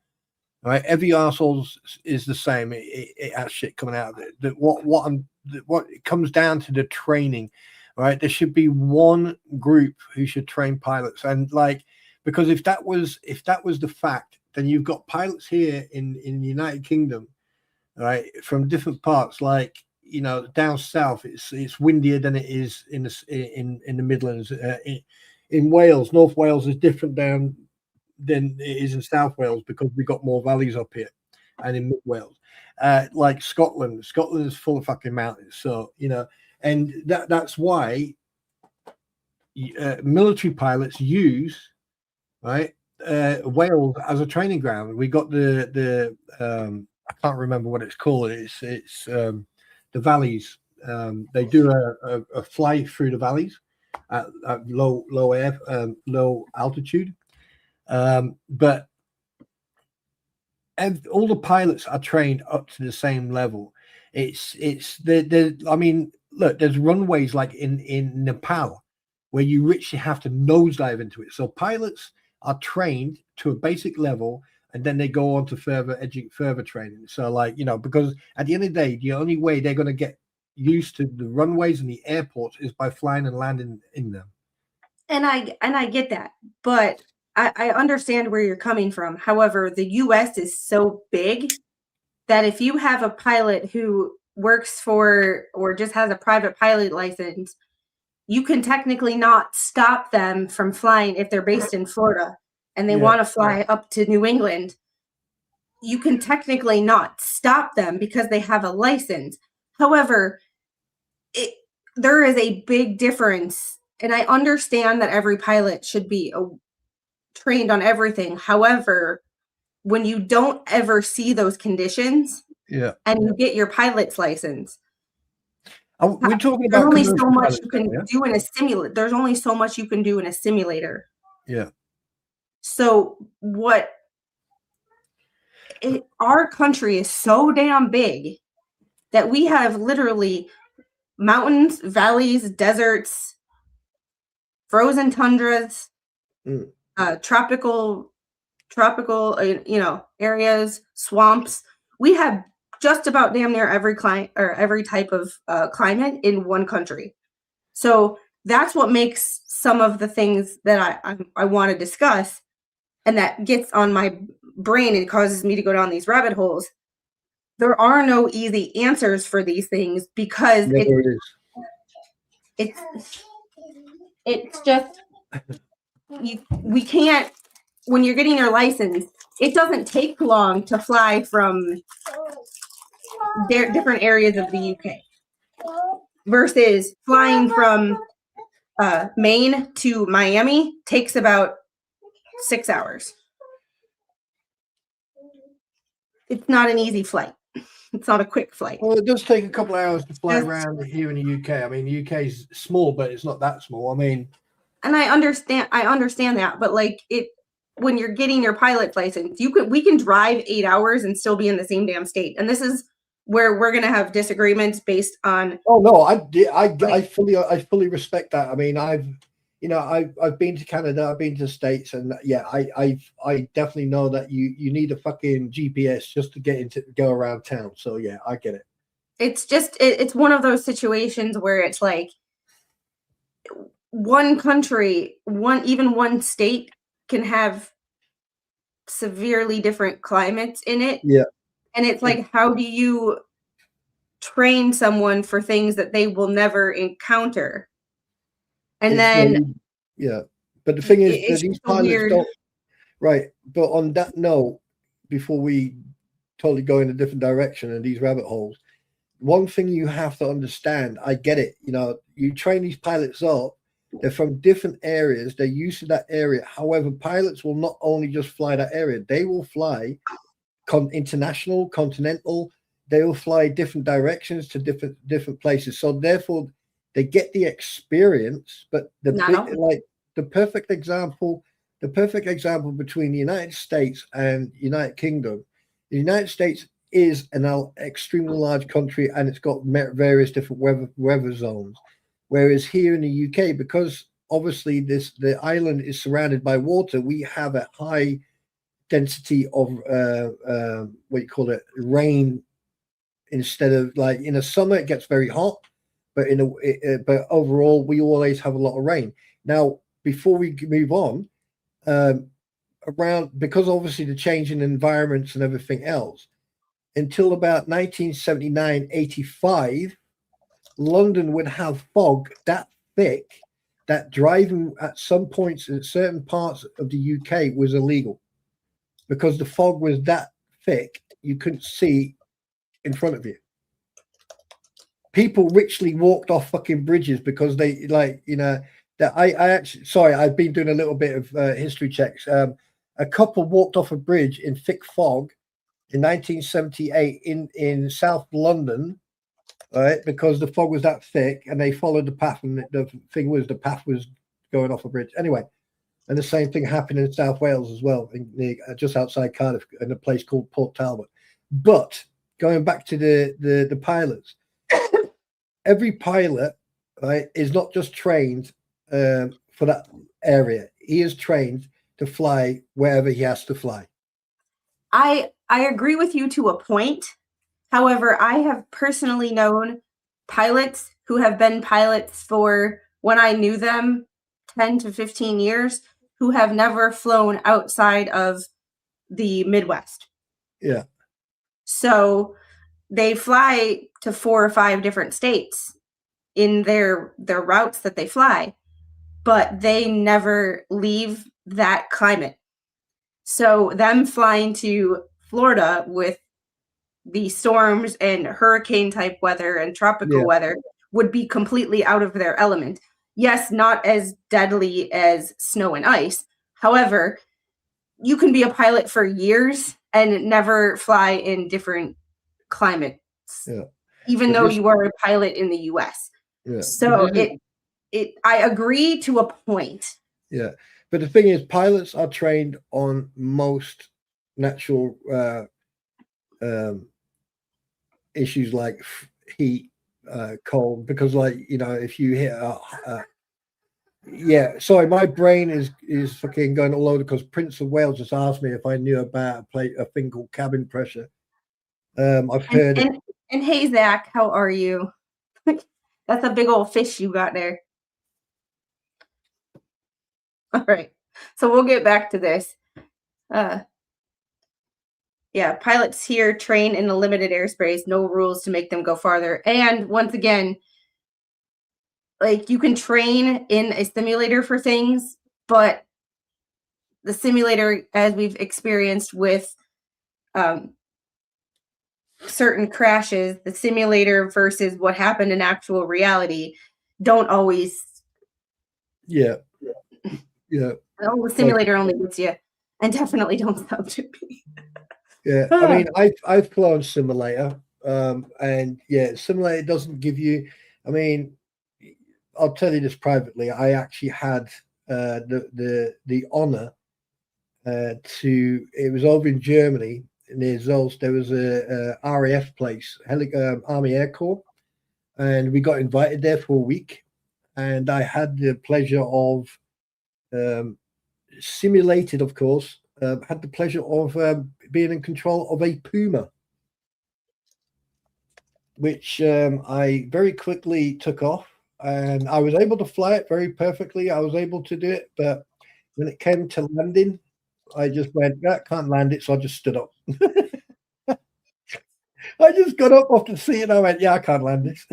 right? Every arsehole is the same. It has shit coming out of it. What it comes down to the training, right? There should be one group who should train pilots, and like, because if that was the fact, then you've got pilots here in the United Kingdom, right, from different parts, like, you know, down south it's windier than it is in the Midlands. In Wales, North Wales is different down than it is in South Wales because we got more valleys up here, and in Mid Wales, like Scotland is full of fucking mountains. So, you know, and that's why military pilots use, right, Wales as a training ground. We got the I can't remember what it's called. It's the valleys. They do a fly through the valleys at low altitude, but all the pilots are trained up to the same level. It's I mean, look, there's runways like in Nepal where you literally have to nosedive into it. So pilots are trained to a basic level, and then they go on to further training. So, like, you know, because at the end of the day, the only way they're going to get used to the runways and the airports is by flying and landing in them. And I get that, but I understand where you're coming from. However, the US is so big that if you have a pilot who works for or just has a private pilot license, you can technically not stop them from flying if they're based in Florida and they want to fly up to New England. You can technically not stop them because they have a license. However, there is a big difference, and I understand that every pilot should be trained on everything. However, when you don't ever see those conditions, and you get your pilot's license, we're talking there's about only so much pilots, you can do in a simulator. There's only so much you can do in a simulator. Yeah. So our country is so damn big that we have literally mountains, valleys, deserts, frozen tundras, tropical, you know, areas, swamps. We have just about damn near every type of climate in one country. So that's what makes some of the things that I want to discuss, and that gets on my brain and causes me to go down these rabbit holes. There are no easy answers for these things because it's just we can't. When you're getting your license, it doesn't take long to fly from different areas of the UK versus flying from Maine to Miami takes about 6 hours. It's not an easy flight. It's not a quick flight. Well, it does take a couple of hours to fly around here in the UK. I mean, the UK is small, but it's not that small. I mean, and I understand that, but like when you're getting your pilot's license, we can drive 8 hours and still be in the same damn state. And this is where we're going to have disagreements based on. Oh no, I fully respect that. I mean, I've been to Canada, I've been to the States, and yeah, I definitely know that you need a fucking GPS just to go around town. So yeah, I get it. It's just it's one of those situations where it's like one country, one state can have severely different climates in it. Yeah. And it's like, how do you train someone for things that they will never encounter? And It's then really, yeah. But the thing is that it's these just a pilots weird. don't, right. But on that note, before we totally go in a different direction and these rabbit holes, one thing you have to understand, I get it. You know, you train these pilots up, they're from different areas, they're used to that area. However, pilots will not only just fly that area, they will fly international, continental, they will fly different directions to different places. So therefore, they get the experience. But Not all. like the perfect example between the United States and United Kingdom, the United States is an extremely large country and it's got various different weather zones. Whereas here in the UK, because obviously the island is surrounded by water, we have a high density of what you call it, rain. Instead of, like, in the summer it gets very hot, but but overall we always have a lot of rain. Now, before we move on, around, because obviously the change in environments and everything else, until about 1979, 85, London would have fog that thick that driving at some points in certain parts of the UK was illegal, because the fog was that thick you couldn't see in front of you. People richly walked off fucking bridges because they, like, you know, that I actually, sorry, I've been doing a little bit of history checks. A couple walked off a bridge in thick fog in 1978 in South London, right? Because the fog was that thick, and they followed the path, and the thing was the path was going off a bridge. Anyway, and the same thing happened in South Wales as well, just outside Cardiff, in a place called Port Talbot. But going back to the pilots, every pilot, right, is not just trained for that area. He is trained to fly wherever he has to fly. I agree with you to a point. However, I have personally known pilots who have been pilots for, when I knew them, 10 to 15 years, who have never flown outside of the Midwest. Yeah. So they fly to 4 or 5 different states in their routes that they fly, but they never leave that climate. So them flying to Florida with the storms and hurricane type weather and tropical weather would be completely out of their element. Yes, not as deadly as snow and ice. However, you can be a pilot for years and never fly in different climates, even though you are a pilot in the US. So I agree to a point. Yeah. But the thing is, pilots are trained on most natural issues like heat, cold, because, like, you know, if you hit sorry, my brain is fucking going all over, because Prince of Wales just asked me if I knew about a thing called cabin pressure. I've heard it. And hey, Zach, how are you? That's a big old fish you got there. All right, so we'll get back to this. Pilots here train in a limited airspace, no rules to make them go farther. And once again, like, you can train in a simulator for things, but the simulator, as we've experienced with certain crashes, the simulator versus what happened in actual reality don't always. Yeah. Oh, the simulator only gets you, and definitely don't sound to me. Yeah, I mean, I've flown simulator, and simulator doesn't give you. I mean, I'll tell you this privately. I actually had the honor to. It was over in Germany near Zolst. There was a RAF place, Army Air Corps, and we got invited there for a week, and I had the pleasure of simulated, of course. Had the pleasure of being in control of a Puma. which I very quickly took off, and I was able to fly it very perfectly. I was able to do it, but when it came to landing, I just went, "Yeah, can't land it," so I just stood up. I just got up off the seat and I went, "Yeah, I can't land this."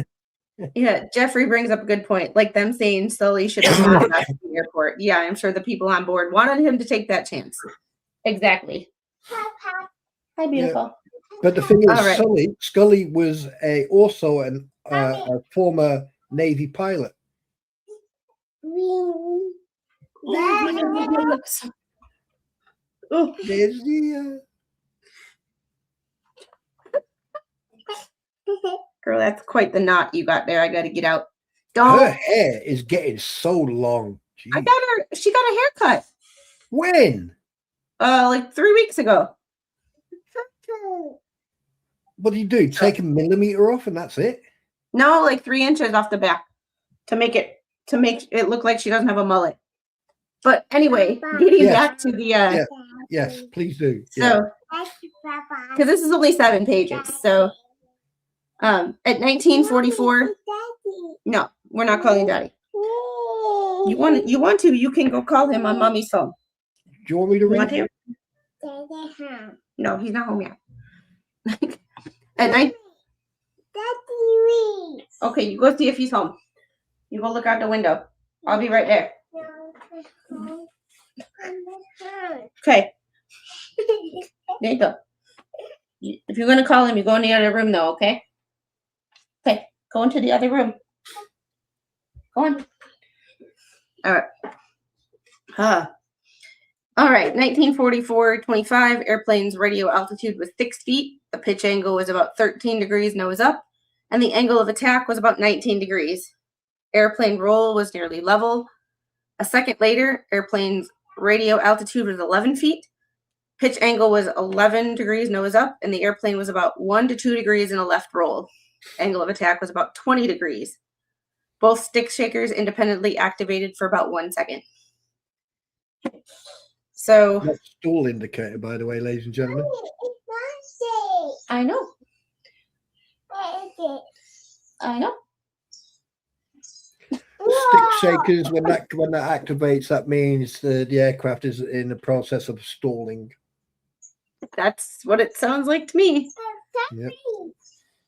Yeah, Jeffrey brings up a good point. Like them saying Sully should have gone back to the airport. Yeah, I'm sure the people on board wanted him to take that chance. Exactly. Hi, beautiful. But the thing is, All right. Scully was also a former Navy pilot. Oh, There's the girl, that's quite the knot you got there. I got to get out. her Don't. hair is getting so long. I Jeez. got her. She got a haircut. When? Like 3 weeks ago. What do you do? Take a millimeter off and that's it? No, like 3 inches off the back to make it look like she doesn't have a mullet. But anyway, getting Yes. back to the Yes, please do. so because this is only 7 pages. So at 1944, no, we're not calling Daddy. You want to, you can go call him on Mommy's phone. Do you want me to You want read? him? No, he's not home yet. Okay, you go see if he's home. You go look out the window. I'll be right there. Okay. There you go. If you're gonna call him, you go in the other room though, okay? Okay, go into the other room. Go on. All right. All right, 1944-25, airplane's radio altitude was 6 feet. The pitch angle was about 13 degrees nose up, and the angle of attack was about 19 degrees. Airplane roll was nearly level. A second later, airplane's radio altitude was 11 feet. Pitch angle was 11 degrees nose up, and the airplane was about 1 to 2 degrees in a left roll. Angle of attack was about 20 degrees. Both stick shakers independently activated for about 1 second. So That's stall indicator, by the way, ladies and gentlemen. I know. I know. Stick shakers, when that activates, that means the aircraft is in the process of stalling. That's what it sounds like to me. Yep.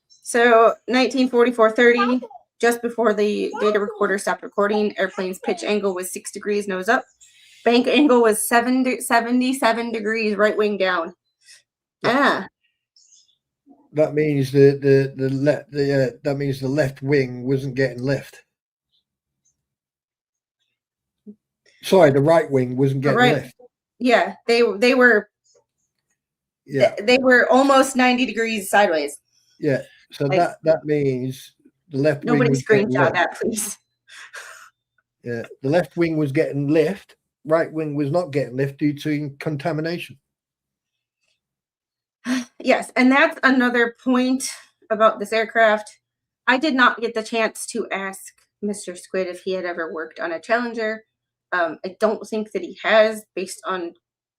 So 1944-30, just before the data recorder stopped recording, airplane's pitch angle was 6 degrees nose up. Bank angle was 77 degrees right wing down. That means that means the left wing wasn't getting lift. Sorry, the right wing wasn't getting lift. Yeah, they were. Yeah, they were almost 90 degrees sideways. Yeah, so like, that means the left wing. Nobody screenshot that, please. Yeah, the left wing was getting lift. Right wing was not getting lift due to contamination. Yes, and that's another point about this aircraft. I did not get the chance to ask Mr. Squid if he had ever worked on a Challenger. I don't think that he has, based on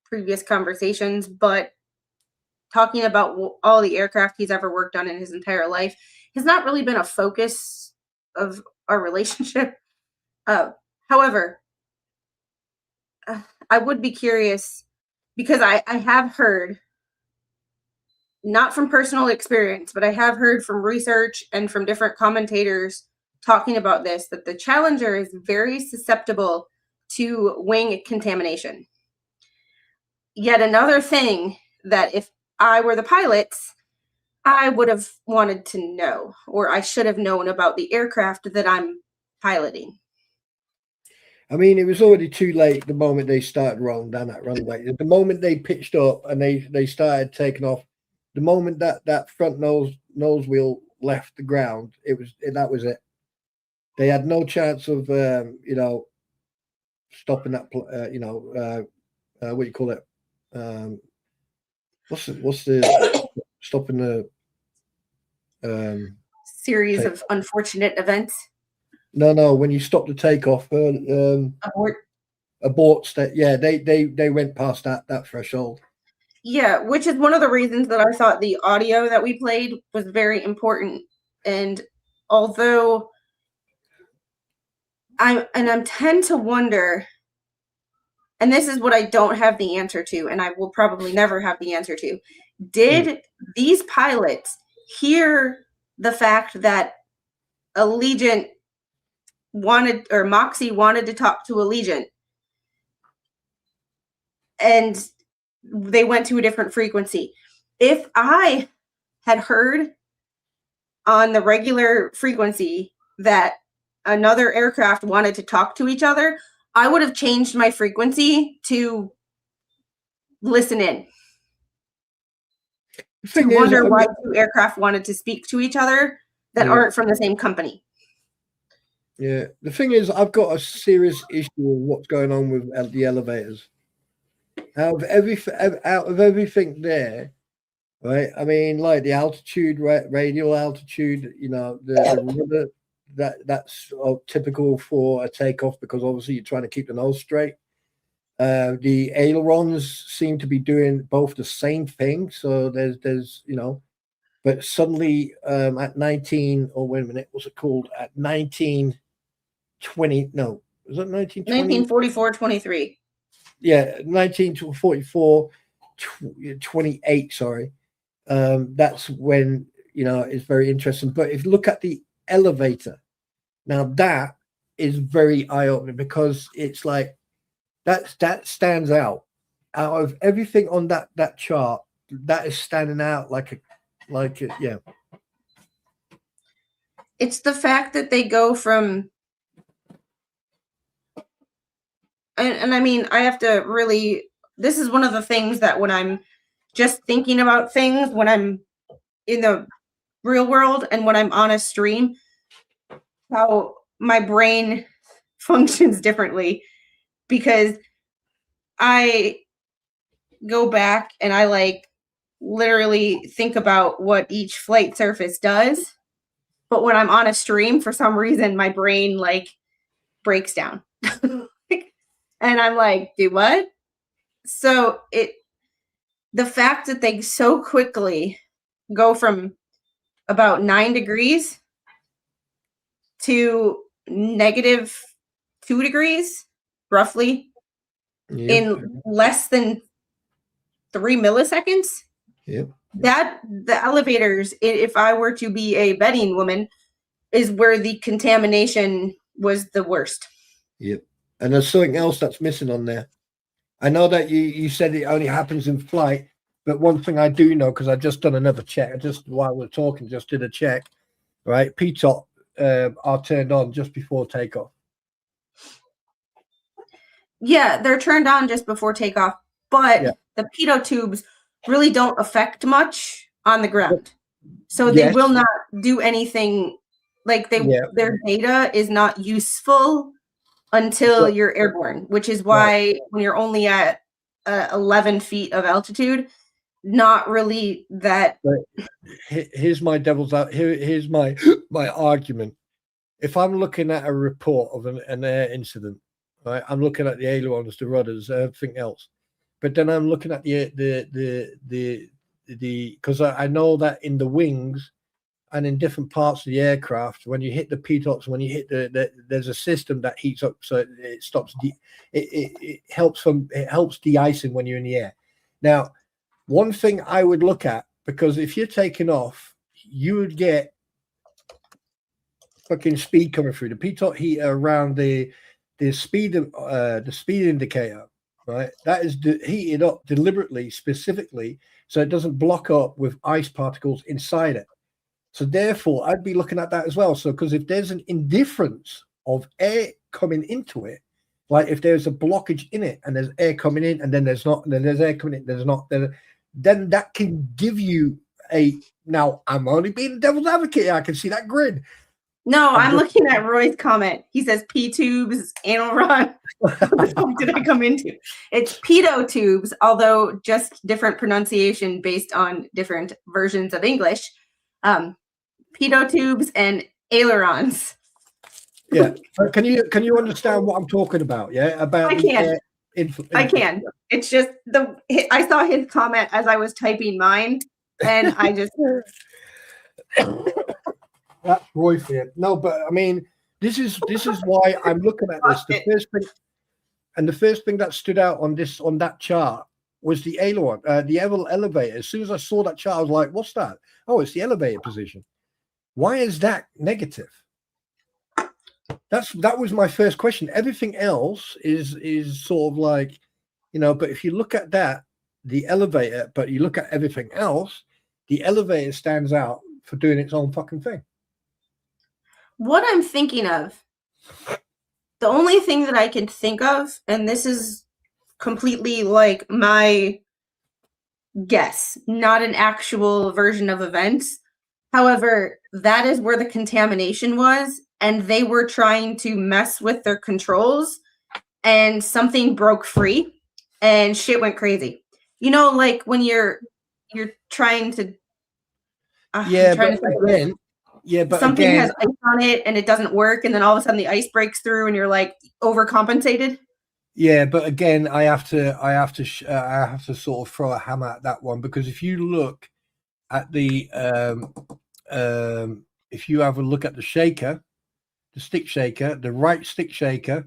previous conversations, but talking about all the aircraft he's ever worked on in his entire life has not really been a focus of our relationship. However, I would be curious because I have heard, not from personal experience, but I have heard from research and from different commentators talking about this, that the Challenger is very susceptible to wing contamination. Yet another thing that if I were the pilots, I would have wanted to know, or I should have known about the aircraft that I'm piloting. I mean, it was already too late the moment they started rolling down that runway. The moment they pitched up and they started taking off, the moment that front nose wheel left the ground, that was it. They had no chance of stopping that. What do you call it? What's the stopping the series of unfortunate events? No. When you stop the takeoff, abort. Yeah, they went past that threshold. Yeah, which is one of the reasons that I thought the audio that we played was very important And although I tend to wonder, and this is what I don't have the answer to, and I will probably never have the answer to, did these pilots hear the fact that Allegiant wanted, or Moxie wanted to talk to Allegiant, and they went to a different frequency? If I had heard on the regular frequency that another aircraft wanted to talk to each other, I would have changed my frequency to listen in. To wonder why two aircraft wanted to speak to each other that aren't from the same company. Yeah, the thing is, I've got a serious issue with what's going on with the elevators. Out of everything there, right? I mean, like the altitude, radial altitude, you know, the that's typical for a takeoff because obviously you're trying to keep the nose straight. The ailerons seem to be doing both the same thing. So there's you know, but suddenly at 19, or wait a minute, what's it called? At 1920, no, was it 1920? 1944-23. Yeah, 1944, 28, sorry. That's when, you know, it's very interesting. But if you look at the elevator, now that is very eye-opening because it's like that stands out of everything on that chart. That is standing out like a yeah. It's the fact that they go from, and I mean, I have to really, this is one of the things that when I'm just thinking about things, when I'm in the real world and when I'm on a stream, how my brain functions differently, because I go back and I like literally think about what each flight surface does. But when I'm on a stream, for some reason, my brain like breaks down. And I'm like, do what? So the fact that they so quickly go from about 9 degrees to -2 degrees, roughly, in less than 3 milliseconds. Yep. That the elevators, if I were to be a betting woman, is where the contamination was the worst. Yep. And there's something else that's missing on there. I know that you said it only happens in flight, but one thing I do know, because I just done another check, just while we're talking, just did a check, right? PTOP are turned on just before takeoff. Yeah, they're turned on just before takeoff, but the pitot tubes really don't affect much on the ground. So they will not do anything, like their data is not useful until you're airborne, which is why when you're only at 11 feet of altitude, not really that. Here's my devil's out. Here's my argument. If I'm looking at a report of an air incident, right, I'm looking at the ailerons, the rudders, everything else, but then I'm looking at the because I know that in the wings and in different parts of the aircraft, when you hit the PTOPs, when you hit there's a system that heats up, so it stops. It helps de-icing when you're in the air. Now, one thing I would look at, because if you're taking off, you would get fucking speed coming through the PTOP heater around the speed indicator, right? That is heated up deliberately, specifically, so it doesn't block up with ice particles inside it. So therefore, I'd be looking at that as well. So because if there's an indifference of air coming into it, like if there's a blockage in it and there's air coming in and then there's not, and then there's air coming in, there's not, then that can give you now I'm only being devil's advocate. I can see that grid. No, I'm looking at Roy's comment. He says P tubes, anal run. What the fuck did I come into? It's pitot tubes, although just different pronunciation based on different versions of English. Pitot tubes and ailerons. Yeah, can you understand what I'm talking about? Yeah, about I can. I can. It's just I saw his comment as I was typing mine, and I just. That's Roy for you. No, but I mean, this is why I'm looking at this. The first thing that stood out on that chart was the aileron, the elevator. As soon as I saw that chart, I was like, "What's that? Oh, it's the elevator position. Why is that negative?" That was my first question. Everything else is sort of like, but if you look at that, the elevator, but you look at everything else, the elevator stands out for doing its own fucking thing. What I'm thinking of, the only thing that I can think of, and this is completely like my guess, not an actual version of events. However, that is where the contamination was, and they were trying to mess with their controls, and something broke free, and shit went crazy. Like when you're trying to. Yeah, but again, something has ice on it and it doesn't work, and then all of a sudden the ice breaks through, and you're like overcompensated. Yeah, but again, I have to sort of throw a hammer at that one, because if you look at the if you have a look at the shaker, the stick shaker, the right stick shaker,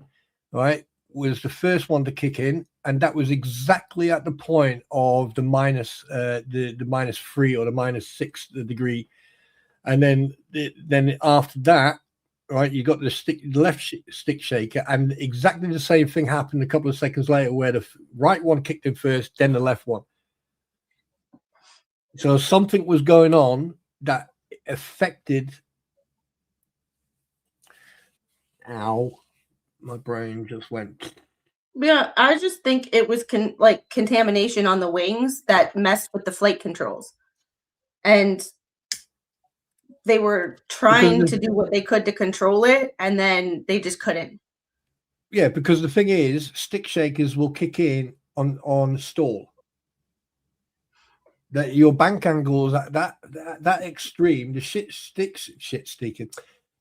right, was the first one to kick in, and that was exactly at the point of the minus the -3 or the -6 degree, and then after that, right, you got the left stick shaker, and exactly the same thing happened a couple of seconds later, where the right one kicked in first, then the left one. So something was going on that affected. Ow, my brain just went. Yeah, I just think it was contamination on the wings that messed with the flight controls, and they were trying to do what they could to control it, and then they just couldn't. Yeah, because the thing is, stick shakers will kick in on stall. That your bank angles at that extreme, the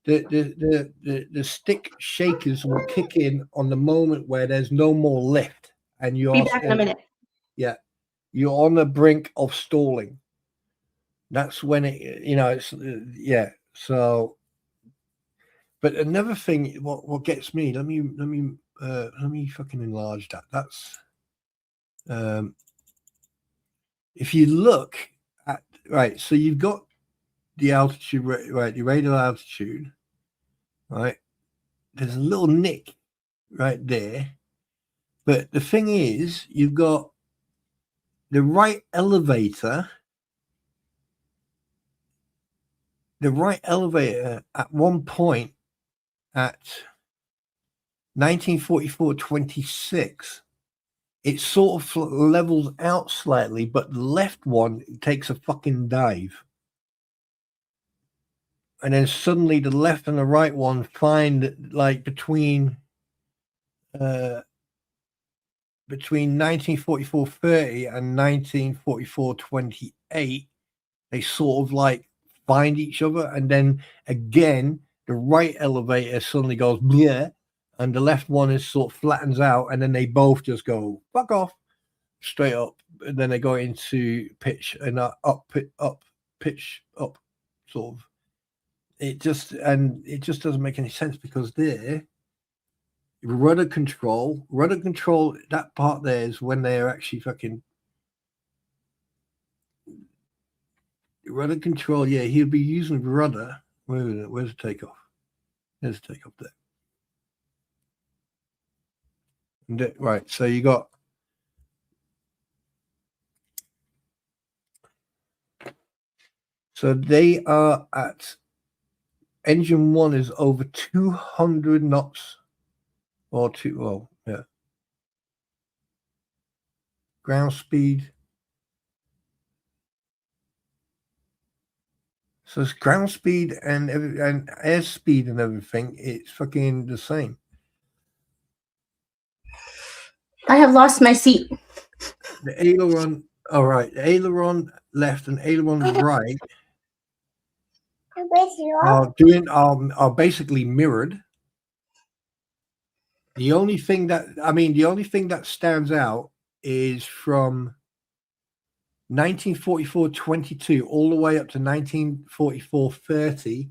the stick shakers will kick in on the moment where there's no more lift, and you're Be back in a minute. Yeah, you're on the brink of stalling. That's when it's yeah. So, but another thing, what gets me? Let me fucking enlarge that. That's if you look at, right, so you've got the altitude, right, the radial altitude, right? There's a little nick right there. But the thing is, you've got the right elevator. The right elevator at one point at 1944-26, it sort of levels out slightly, but the left one takes a fucking dive. And then suddenly the left and the right one find, like, between 1944-30 and 1944-28, they sort of like find each other, and then again the right elevator suddenly goes bleh, and the left one is sort of flattens out, and then they both just go fuck off straight up, and then they go into pitch and pitch up sort of. It just doesn't make any sense, because there rudder control, that part there is when they're actually fucking rudder control. Yeah, he'll be using rudder. Where's the takeoff? There's the takeoff there. And right, so you got so they are at engine one is over 200 knots or two. Well, yeah. Ground speed. So it's ground speed and air speed and everything. It's fucking the same. I have lost my seat. The aileron. All right, the aileron left and aileron right are basically mirrored. The only thing that stands out is from 1944-22 all the way up to 1944-30.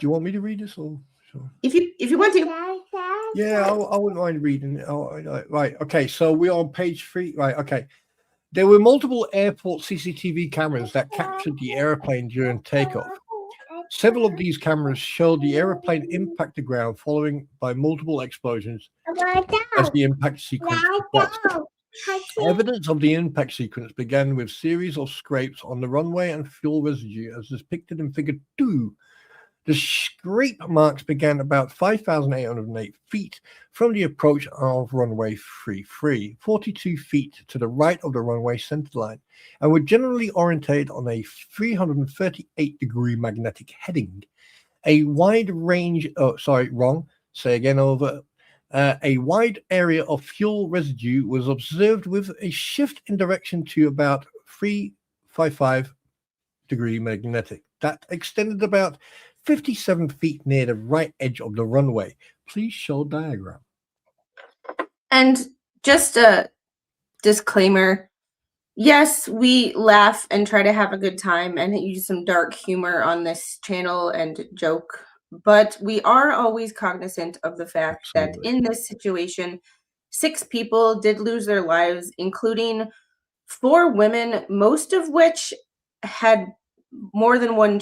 you want me to read this or? Sure. If you want to. Yeah, I wouldn't mind reading it. Right. Okay. So we're on page 3. Right. Okay. There were multiple airport CCTV cameras that captured the airplane during takeoff. Several of these cameras showed the airplane impact the ground, following by multiple explosions as the impact sequence progressed. Evidence of the impact sequence began with series of scrapes on the runway and fuel residue, as depicted in Figure 2. The scrape marks began about 5,808 feet from the approach of runway 33, 42 feet to the right of the runway centerline, and were generally orientated on a 338-degree magnetic heading. A wide range, a wide area of fuel residue was observed with a shift in direction to about 355-degree magnetic. That extended about 57 feet near the right edge of the runway. Please show diagram. And just a disclaimer, yes, we laugh and try to have a good time and use some dark humor on this channel and joke, but we are always cognizant of the fact that in this situation, 6 people did lose their lives, including 4 women, most of which had more than one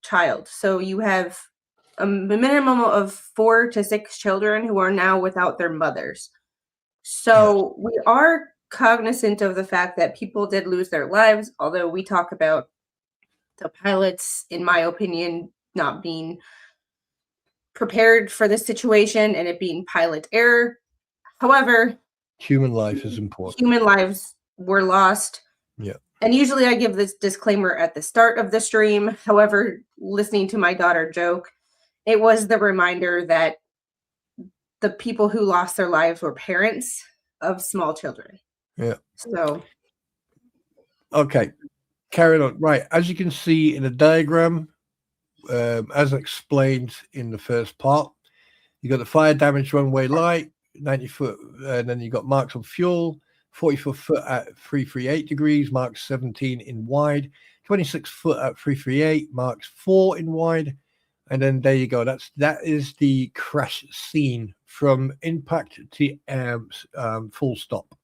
child. So you have a minimum of 4 to 6 children who are now without their mothers. So we are cognizant of the fact that people did lose their lives, although we talk about the pilots, in my opinion, not being prepared for this situation and it being pilot error. However, human life is important. Human lives were lost. Yeah. And usually I give this disclaimer at the start of the stream. However, listening to my daughter joke, it was the reminder that the people who lost their lives were parents of small children. Yeah. So. Okay. Carrying on. Right. As you can see in the diagram, as explained in the first part, you got the fire damage runway light, 90 foot, and then you got marks on fuel. 44 foot at 338 degrees, marks 17 in wide, 26 foot at 338, marks 4 in wide, and then there you go. That is the crash scene from impact to full stop.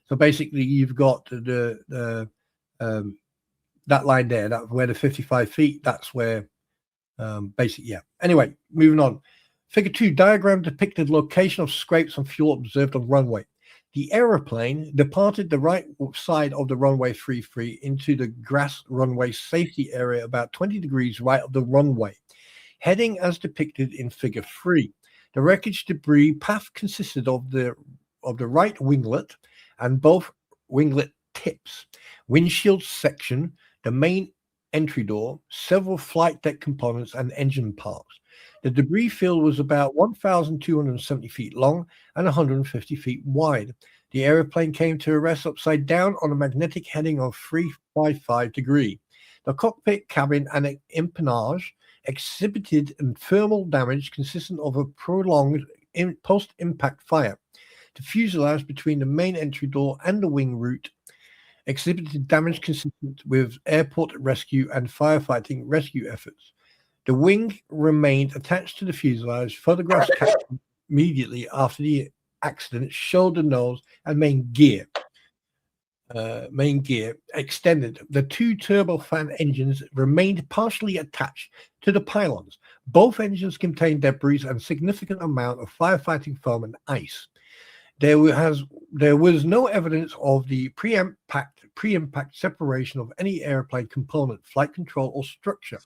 So basically, you've got the that line there, that where the 55 feet. That's where basically, yeah. Anyway, moving on. Figure 2 diagram depicted location of scrapes and fuel observed on runway. The aeroplane departed the right side of the runway 33 into the grass runway safety area about 20 degrees right of the runway, heading as depicted in Figure 3. The wreckage debris path consisted of the right winglet and both winglet tips, windshield section, the main entry door, several flight deck components, and engine parts. The debris field was about 1,270 feet long and 150 feet wide. The airplane came to a rest upside down on a magnetic heading of 355 degree. The cockpit, cabin, and empennage exhibited thermal damage consistent of a prolonged post-impact fire. The fuselage between the main entry door and the wing root exhibited damage consistent with airport rescue and firefighting rescue efforts. The wing remained attached to the fuselage. Photographs captured immediately after the accident showed the nose and main gear extended. The 2 turbofan engines remained partially attached to the pylons. Both engines contained debris and significant amount of firefighting foam and ice. There was no evidence of the pre-impact separation of any airplane component, flight control, or structure.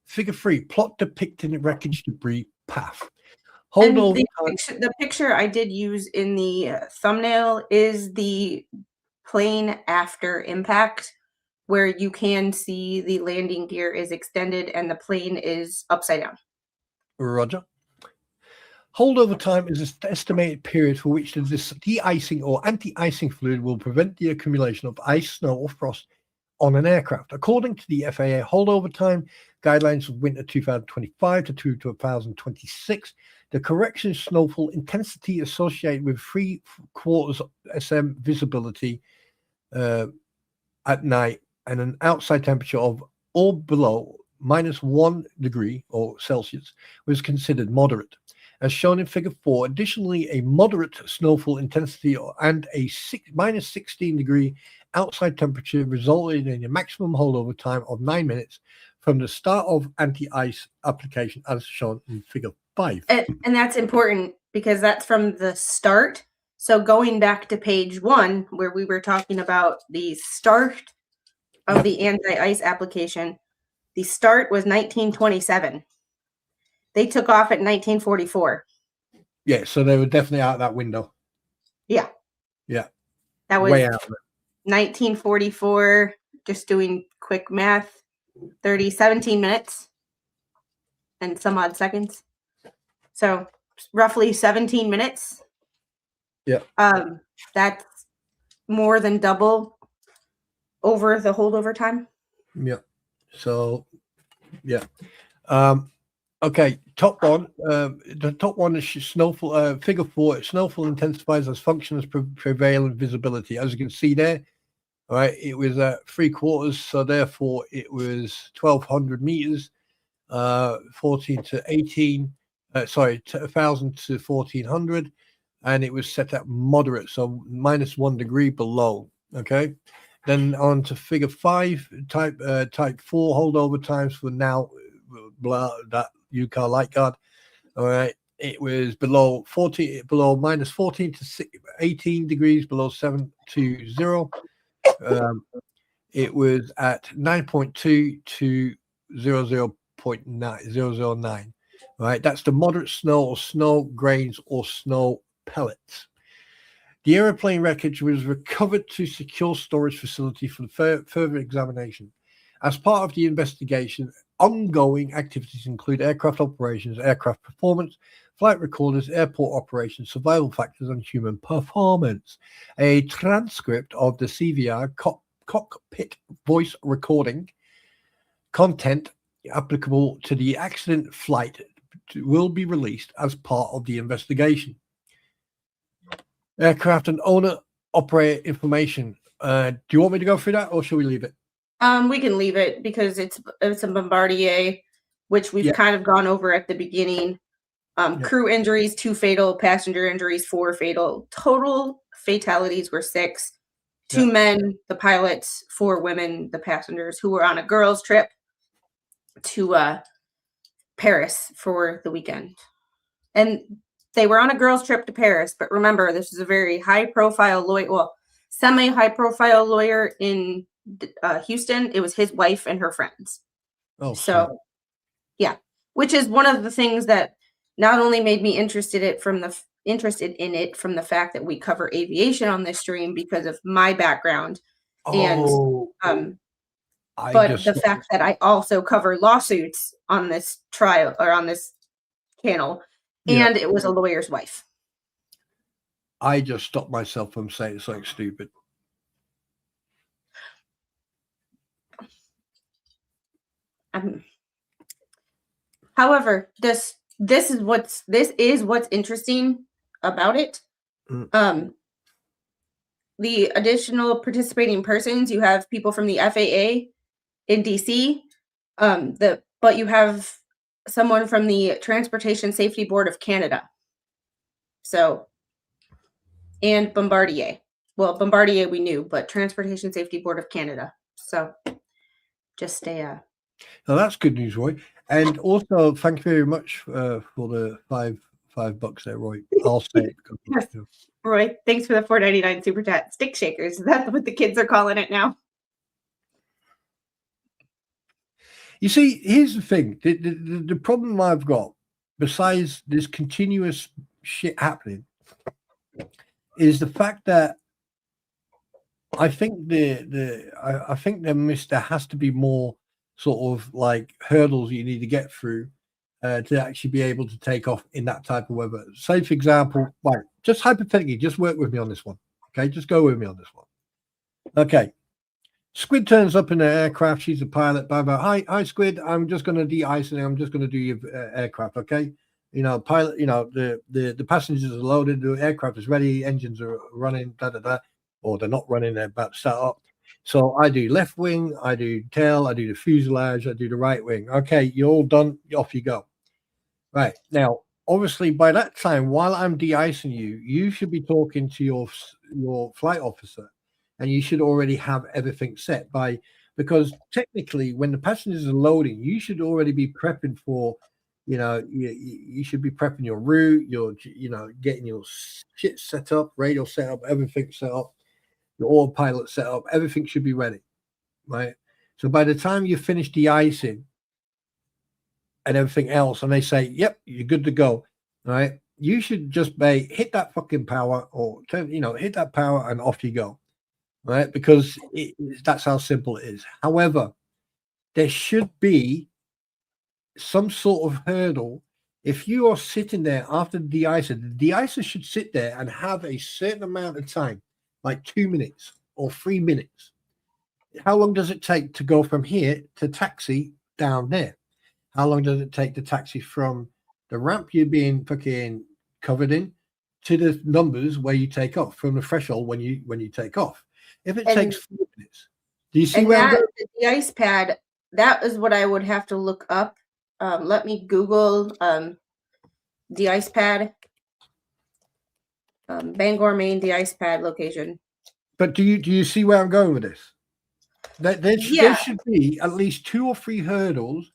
Figure 3, plot depicting wreckage debris path. The picture I did use in the thumbnail is the plane after impact, where you can see the landing gear is extended and the plane is upside down. Roger. Holdover time is an estimated period for which the de-icing or anti-icing fluid will prevent the accumulation of ice, snow, or frost on an aircraft. According to the FAA holdover time guidelines of winter 2025 to 2026, the correction snowfall intensity associated with 3/4 SM visibility at night and an outside temperature of or below -1 degree or Celsius was considered moderate. As shown in Figure 4, additionally, a moderate snowfall intensity and a -16 degree outside temperature resulted in a maximum holdover time of 9 minutes from the start of anti-ice application, as shown in Figure 5. And that's important because that's from the start. So going back to page 1, where we were talking about the start of the anti-ice application, the start was 1927. They took off at 1944. Yeah, so they were definitely out that window. Yeah. Yeah. That was Way out. 1944, just doing quick math, 17 minutes and some odd seconds. So roughly 17 minutes. Yeah. That's more than double over the holdover time. Yeah. So, yeah. Okay. Top one. The top one is snowfall. Figure 4. Snowfall intensifies as function as prevalent visibility. As you can see there, all right, it was at 3/4, so therefore it was 1,200 meters, 14 to 18. 1,000 to 1,400, and it was set at moderate, so -1 degree below. Okay, then on to Figure 5, type 4 holdover times for now. That UCAR light guard. All right, it was below -14 to 18 degrees, below 7 to 0. It was at 9.2 to 0.9. Right, that's the moderate snow or snow grains or snow pellets. The aeroplane wreckage was recovered to secure storage facility for further examination. As part of the investigation, ongoing activities include aircraft operations, aircraft performance, flight recorders, airport operations, survival factors, and human performance. A transcript of the CVR cockpit voice recording content applicable to the accident flight will be released as part of the investigation. Aircraft and owner operator information. Do you want me to go through that, or should we leave it? We can leave it because it's a Bombardier, which we've kind of gone over at the beginning. Crew injuries, 2 fatal. Passenger injuries, 4 fatal. Total fatalities were 6. 2 men, the pilots, 4 women, the passengers, who were on a girls' trip to Paris for the weekend. And they were on a girls' trip to Paris, but remember, this is a very high-profile lawyer, well, semi-high-profile lawyer in Houston. It was his wife and her friends. Oh, so yeah, which is one of the things that not only made me interested in it from the fact that we cover aviation on this stream because of my background, but the fact that I also cover lawsuits on this trial or on this channel, and it was a lawyer's wife. I just stopped myself from saying something stupid. However, this is what's interesting about it. The additional participating persons, you have people from the FAA in DC, but you have someone from the Transportation Safety Board of Canada. So, and Bombardier. Well, Bombardier we knew, but Transportation Safety Board of Canada. So, just stay. Now that's good news, Roy. And also, thank you very much for the $5 there, Roy. I'll say it. Yes. Roy, thanks for the $4.99 super chat. Stick shakers. That's what the kids are calling it now. You see, here's the thing. The problem I've got, besides this continuous shit happening, is the fact that I think there has to be more sort of like hurdles you need to get through to actually be able to take off in that type of weather. Say, for example, like just hypothetically, just work with me on this one. Okay, just go with me on this one. Okay. Squid turns up in an aircraft. She's a pilot. Blah, blah. Hi, Squid. I'm just going to de-ice and I'm just going to do your aircraft. Okay. Pilot. The passengers are loaded. The aircraft is ready. Engines are running. Or they're not running. They're about to start up. So I do left wing, I do tail, I do the fuselage, I do the right wing. Okay, you're all done. Off you go. Right now, obviously, by that time, while I'm de-icing you, you should be talking to your flight officer, and you should already have everything set by, because technically, when the passengers are loading, you should already be prepping for, you should be prepping your route, getting your shit set up, radio set up, everything set up, your autopilot set up, everything should be ready, right? So by the time you finish de-icing and everything else, and they say, "Yep, you're good to go," right? You should just hit that fucking power, or hit that power, and off you go, right? Because that's how simple it is. However, there should be some sort of hurdle. If you are sitting there after the de-icer should sit there and have a certain amount of time, like 2 minutes or 3 minutes. How long does it take to go from here to taxi down there? How long does it take to taxi from the ramp you're being fucking covered in to the numbers where you take off, from the threshold when you take off? If it takes 4 minutes, do you see And where I'm that going? the ice pad, that is what I would have to look up. Let me Google the ice pad, Bangor, Maine, the ice pad location. But do you see where I'm going with this? There Yeah. should be at least 2 or 3 hurdles,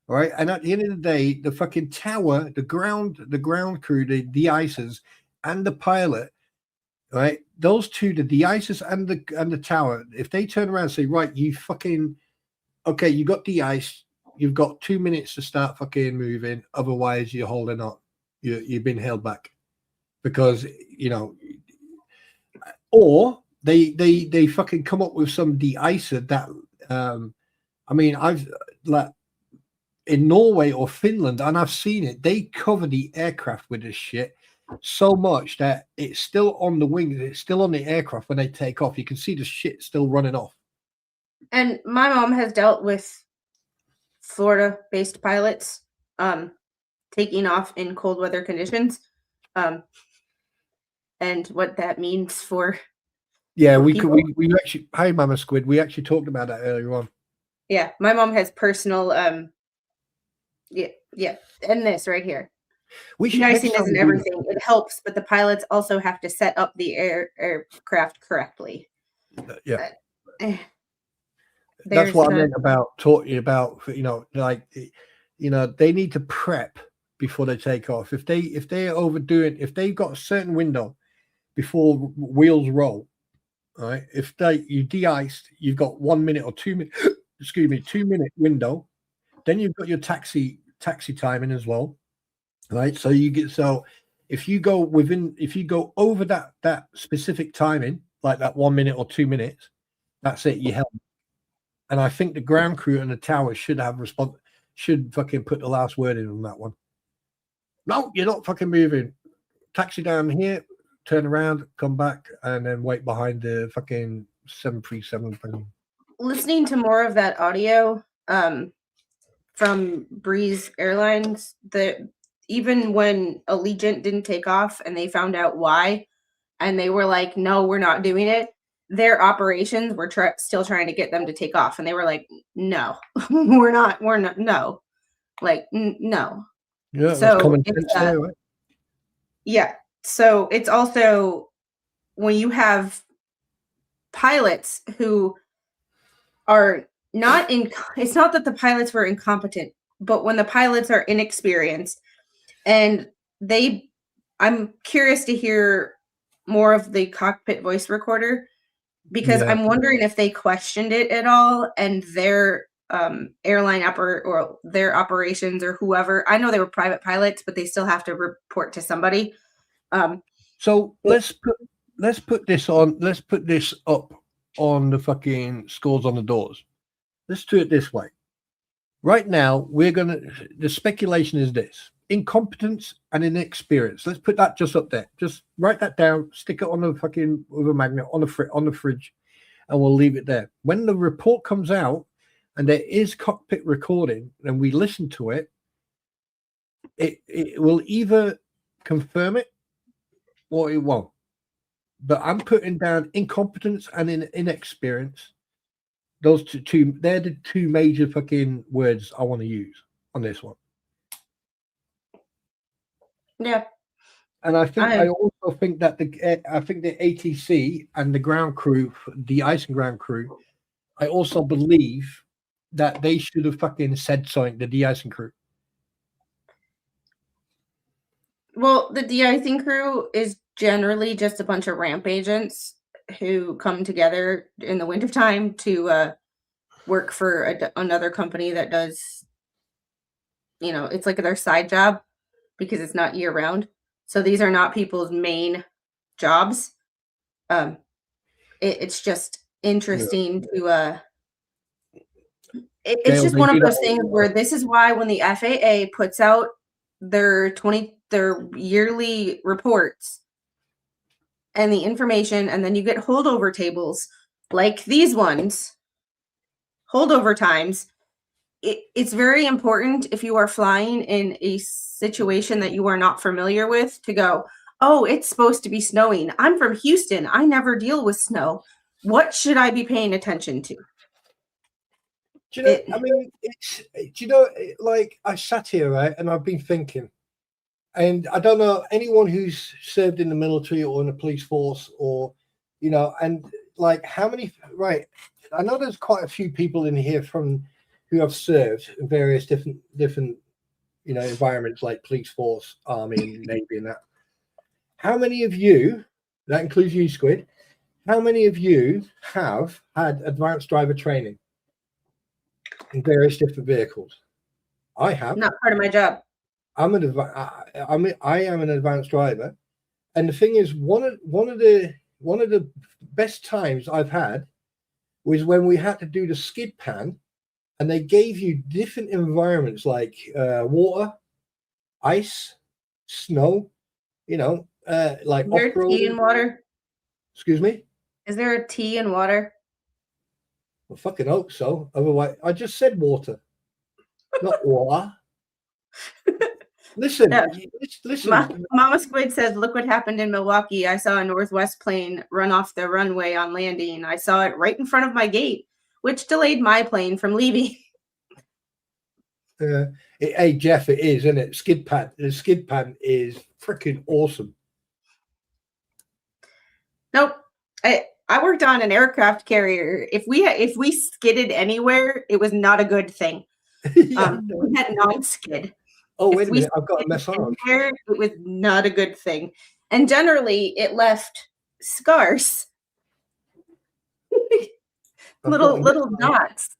right? And at the end of the day, the fucking tower, the ground crew, the de-icers, and the pilot, right? Those two, the de-icers and the tower, if they turn around and say, "Right, you fucking okay, you got de-iced, you've got 2 minutes to start fucking moving, otherwise you're holding on, you've been held back," because or they fucking come up with some de-icer that I mean, I've like in Norway or Finland, and I've seen it, they cover the aircraft with this shit so much that it's still on the wings, it's still on the aircraft when they take off. You can see the shit still running off. And my mom has dealt with Florida-based pilots taking off in cold weather conditions, and what that means for We people. actually, hi Mama Squid, we actually talked about that earlier on. Yeah, my mom has personal yeah, and this right here. We should De-icing next time isn't do everything. It helps, but the pilots also have to set up the aircraft correctly. that. Yeah. That's That's what I meant about talking about, they need to prep before they take off. If they're overdoing, if they've got a certain window before wheels roll, right? If you de-iced, you've got 1 minute or 2 minutes, 2 minute window. Then you've got your taxi timing as well, right? So if you go over that specific timing, like that 1 minute or 2 minutes, that's it. You held. And I think the ground crew and the tower should fucking put the last word in on that one. No, you're not fucking moving. Taxi down here, turn around, come back, and then wait behind the fucking 737 thing. Listening to more of that audio from Breeze Airlines, that even when Allegiant didn't take off and they found out why, and they were like, "No, we're not doing it," their operations were still trying to get them to take off, and they were like, "No, we're not, no, like no." Yeah, So that's common sense there, right? Yeah. So it's also when you have pilots who are not it's not that the pilots were incompetent, but when the pilots are inexperienced, and I'm curious to hear more of the cockpit voice recorder, because Yeah. I'm wondering if they questioned it at all, and their airline or their operations or whoever. I know they were private pilots, but they still have to report to somebody. So let's put this up on the fucking scores on the doors. Let's do it this way. Right now, the speculation is this: incompetence and inexperience. Let's put that just up there. Just write that down, stick it on the fucking with a magnet on the fridge, and we'll leave it there. When the report comes out and there is cockpit recording and we listen to it, it will either confirm it or it won't. But I'm putting down incompetence and inexperience Those two, they're the two major fucking words I want to use on this one. Yeah. And I also think that the ATC and the ground crew, the icing ground crew, I also believe that they should have fucking said something, the de-icing crew. Well, the de-icing crew is generally just a bunch of ramp agents who come together in the wintertime to work for another company that does, it's like their side job because it's not year round. So these are not people's main jobs. It's just interesting to it's just one of those things where this is why when the FAA puts out their yearly reports and the information, and then you get holdover tables like these ones, holdover times. It's very important if you are flying in a situation that you are not familiar with to go, oh, it's supposed to be snowing. I'm from Houston. I never deal with snow. What should I be paying attention to? Do you know, like I sat here, right, and I've been thinking, and I don't know anyone who's served in the military or in the police force or, and like how many, right, I know there's quite a few people in here who have served in various different, environments like police force, army, navy, and that. How many of you, that includes you, Squid, how many of you have had advanced driver training in various different vehicles? I have. Not part of my job. I am an advanced driver, and the thing is, one of the best times I've had was when we had to do the skid pan, and they gave you different environments like water, ice, snow, like is there tea and water? Excuse me? Is there a tea and water? I fucking hope so. Otherwise, I just said water, not water. Listen, listen. Mama Squid says, look what happened in Milwaukee. I saw a Northwest plane run off the runway on landing. I saw it right in front of my gate, which delayed my plane from leaving. Hey, Jeff, it is, isn't it? The skid pan is freaking awesome. Nope. I worked on an aircraft carrier. If we skidded anywhere, it was not a good thing. We had non-skid. Oh, wait a minute. I've got a message. It was not a good thing. And generally, it left scars. little dots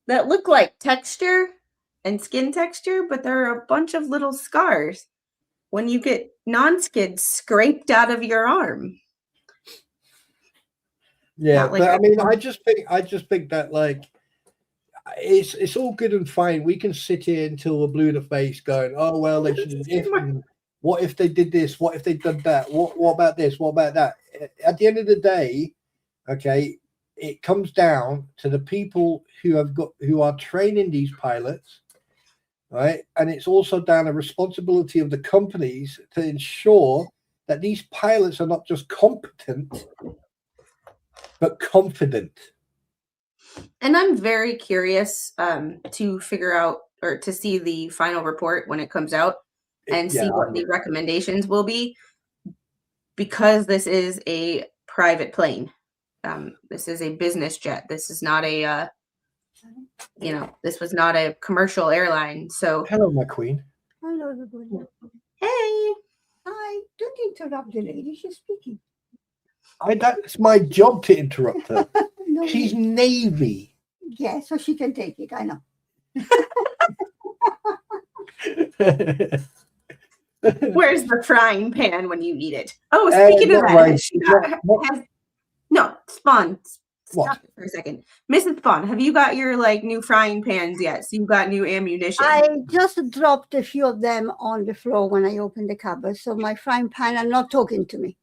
that look like texture and skin texture, but there are a bunch of little scars when you get non-skid scraped out of your arm. Yeah, like but I mean, I just think that like it's all good and fine. We can sit here until we're blue in the face, going, "Oh well, they should. What if they did this? What if they did that? What about this? What about that?" At the end of the day, okay, it comes down to the people who are training these pilots, right? And it's also down the responsibility of the companies to ensure that these pilots are not just competent, but confident. And I'm very curious to figure out or to see the final report when it comes out and see what the recommendations will be, because this is a private plane. This is a business jet. This is not a, this was not a commercial airline. So, hello, my queen. Hello, everybody. Hey. Hi. Don't interrupt the lady. She's speaking. That's my job to interrupt her. No, she's Navy. Yeah, so she can take it. I know. Where's the frying pan when you need it? Oh, speaking of that, no, Spawn. Stop it for a second. Mrs. Spawn, have you got your new frying pans yet? So you got new ammunition? I just dropped a few of them on the floor when I opened the cupboard. So my frying pan are not talking to me.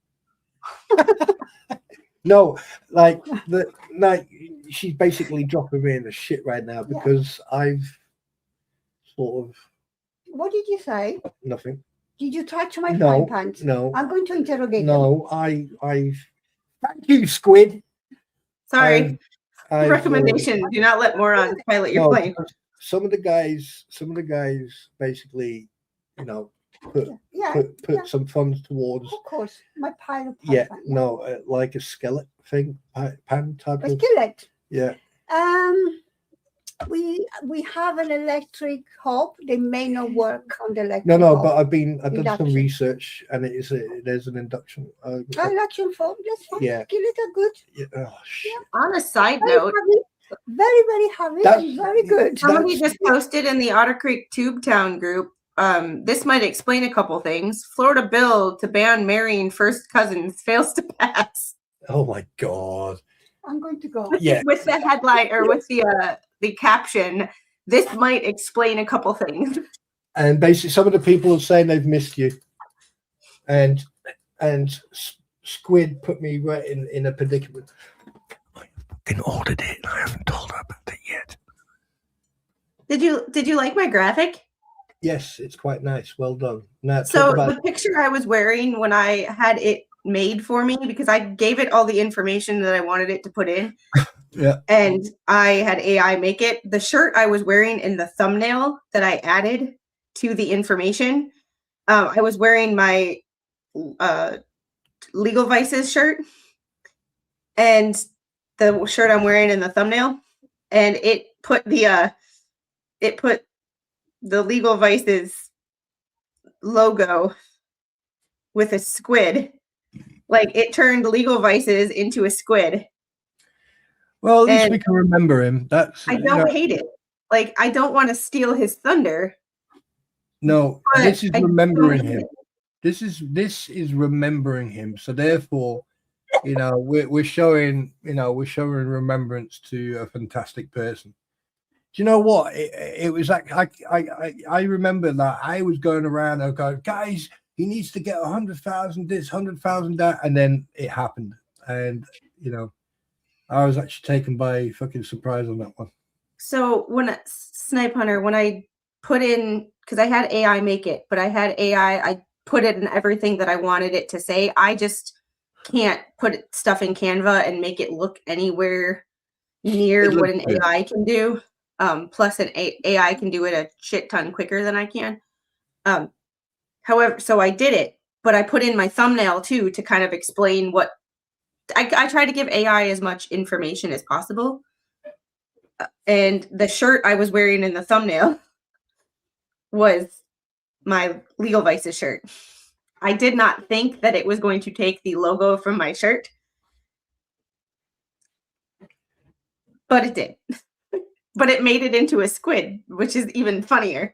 No, she's basically dropping me in the shit right now because I've sort of. What did you say? Nothing. Did you touch my frying pans? No. I'm going to interrogate them. No, Thank you, Squid. Sorry. Recommendation: do not let morons pilot your no, plane. because some of the guys basically, you know, put Yeah, put some funds towards. of course. My pilot. Yeah, no, like a skillet thing, pan type A of. skillet. Yeah. We have an electric hob. They may not work on the electric. No, hob. but I've done some Induction. research, and there's an induction. Induction foam. That's fine. Yeah. Skillet are good. Yeah. Oh, shit. On a side Very note, heavy, very heavy, That- and very good. somebody just posted in the Otter Creek Tube Town group. This might explain a couple things. Florida bill to ban marrying first cousins fails to pass. Oh my god. I'm going to go. Yeah. With the headline or with the caption, this might explain a couple things. And basically, some of the people are saying they've missed you, and Squid put me right in a predicament. I fucking ordered it, and I haven't told her about it yet. Did you like my graphic? Yes, it's quite nice. Well done. Now, So talk about the picture I was wearing when I had it made for me, because I gave it all the information that I wanted it to put in. Yeah. And I had AI make it. The shirt I was wearing in the thumbnail that I added to the information, I was wearing my Legal Vices shirt and the shirt I'm wearing in the thumbnail, and it put the Legal Vices logo with a squid. Like, it turned Legal Vices into a squid. Well, at least And we can remember him. That's I don't hate it. Like, I don't want to steal his thunder. No, But this is I don't remembering hate him. it. This is remembering him. So therefore, we're showing remembrance to a fantastic person. Do you know what? It was like I remember that I was going around and going, guys, he needs to get 100,000 this, 100,000 that, and then it happened. And I was actually taken by fucking surprise on that one. So when Snipe Hunter, when I put in, because I had AI make it, but I had AI, I put it in everything that I wanted it to say. I just can't put stuff in Canva and make it look anywhere near what an AI can do. Plus an AI can do it a shit ton quicker than I can. However, so I did it, but I put in my thumbnail too to kind of explain what I try to give AI as much information as possible. And the shirt I was wearing in the thumbnail was my Legal Vices shirt. I did not think that it was going to take the logo from my shirt, but it did. But it made it into a squid, which is even funnier.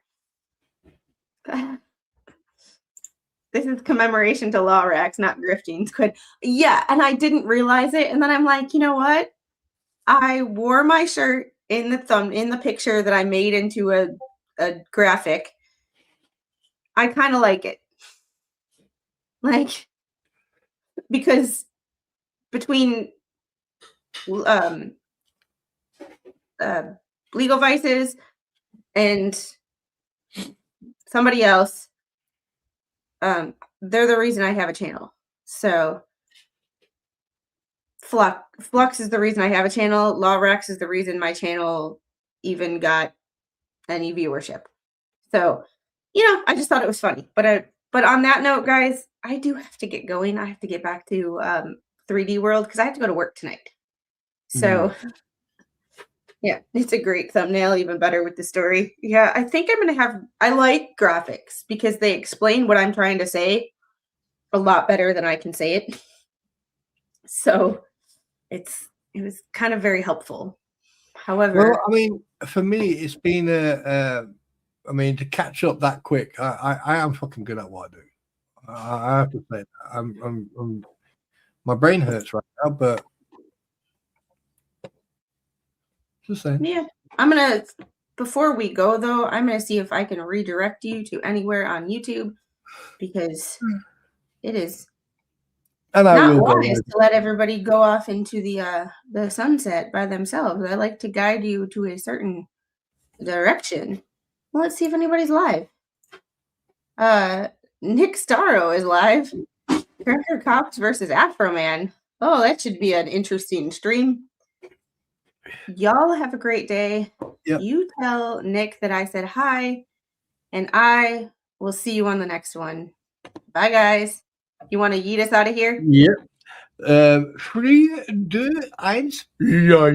This is commemoration to Lorax, not grifting squid. Yeah, and I didn't realize it. And then I'm like, you know what? I wore my shirt in the picture that I made into a graphic. I kind of like it. Like, because between Legal Vices and somebody else, they're the reason I have a channel. So Flux is the reason I have a channel. Lorax is the reason my channel even got any viewership. So, I just thought it was funny. But on that note, guys, I do have to get going. I have to get back to 3D World because I have to go to work tonight. So, yeah, it's a great thumbnail, even better with the story. Yeah, I think I like graphics because they explain what I'm trying to say a lot better than I can say it. So, it was kind of very helpful. However, Well, I mean, for me, it's been to catch up that quick. I am fucking good at what I do. I have to say, I'm my brain hurts right now, but just saying. yeah, before we go though, I'm gonna see if I can redirect you to anywhere on YouTube because it is And I not will go. wise to let everybody go off into the sunset by themselves. I like to guide you to a certain direction. Well, let's see if anybody's live. Nick Starro is live. Cracker Cops versus Afro Man. Oh, that should be an interesting stream. Y'all have a great day. Yep. You tell Nick that I said hi, and I will see you on the next one. Bye, guys. You want to yeet us out of here? Yep. 3, 2, 1. Ja,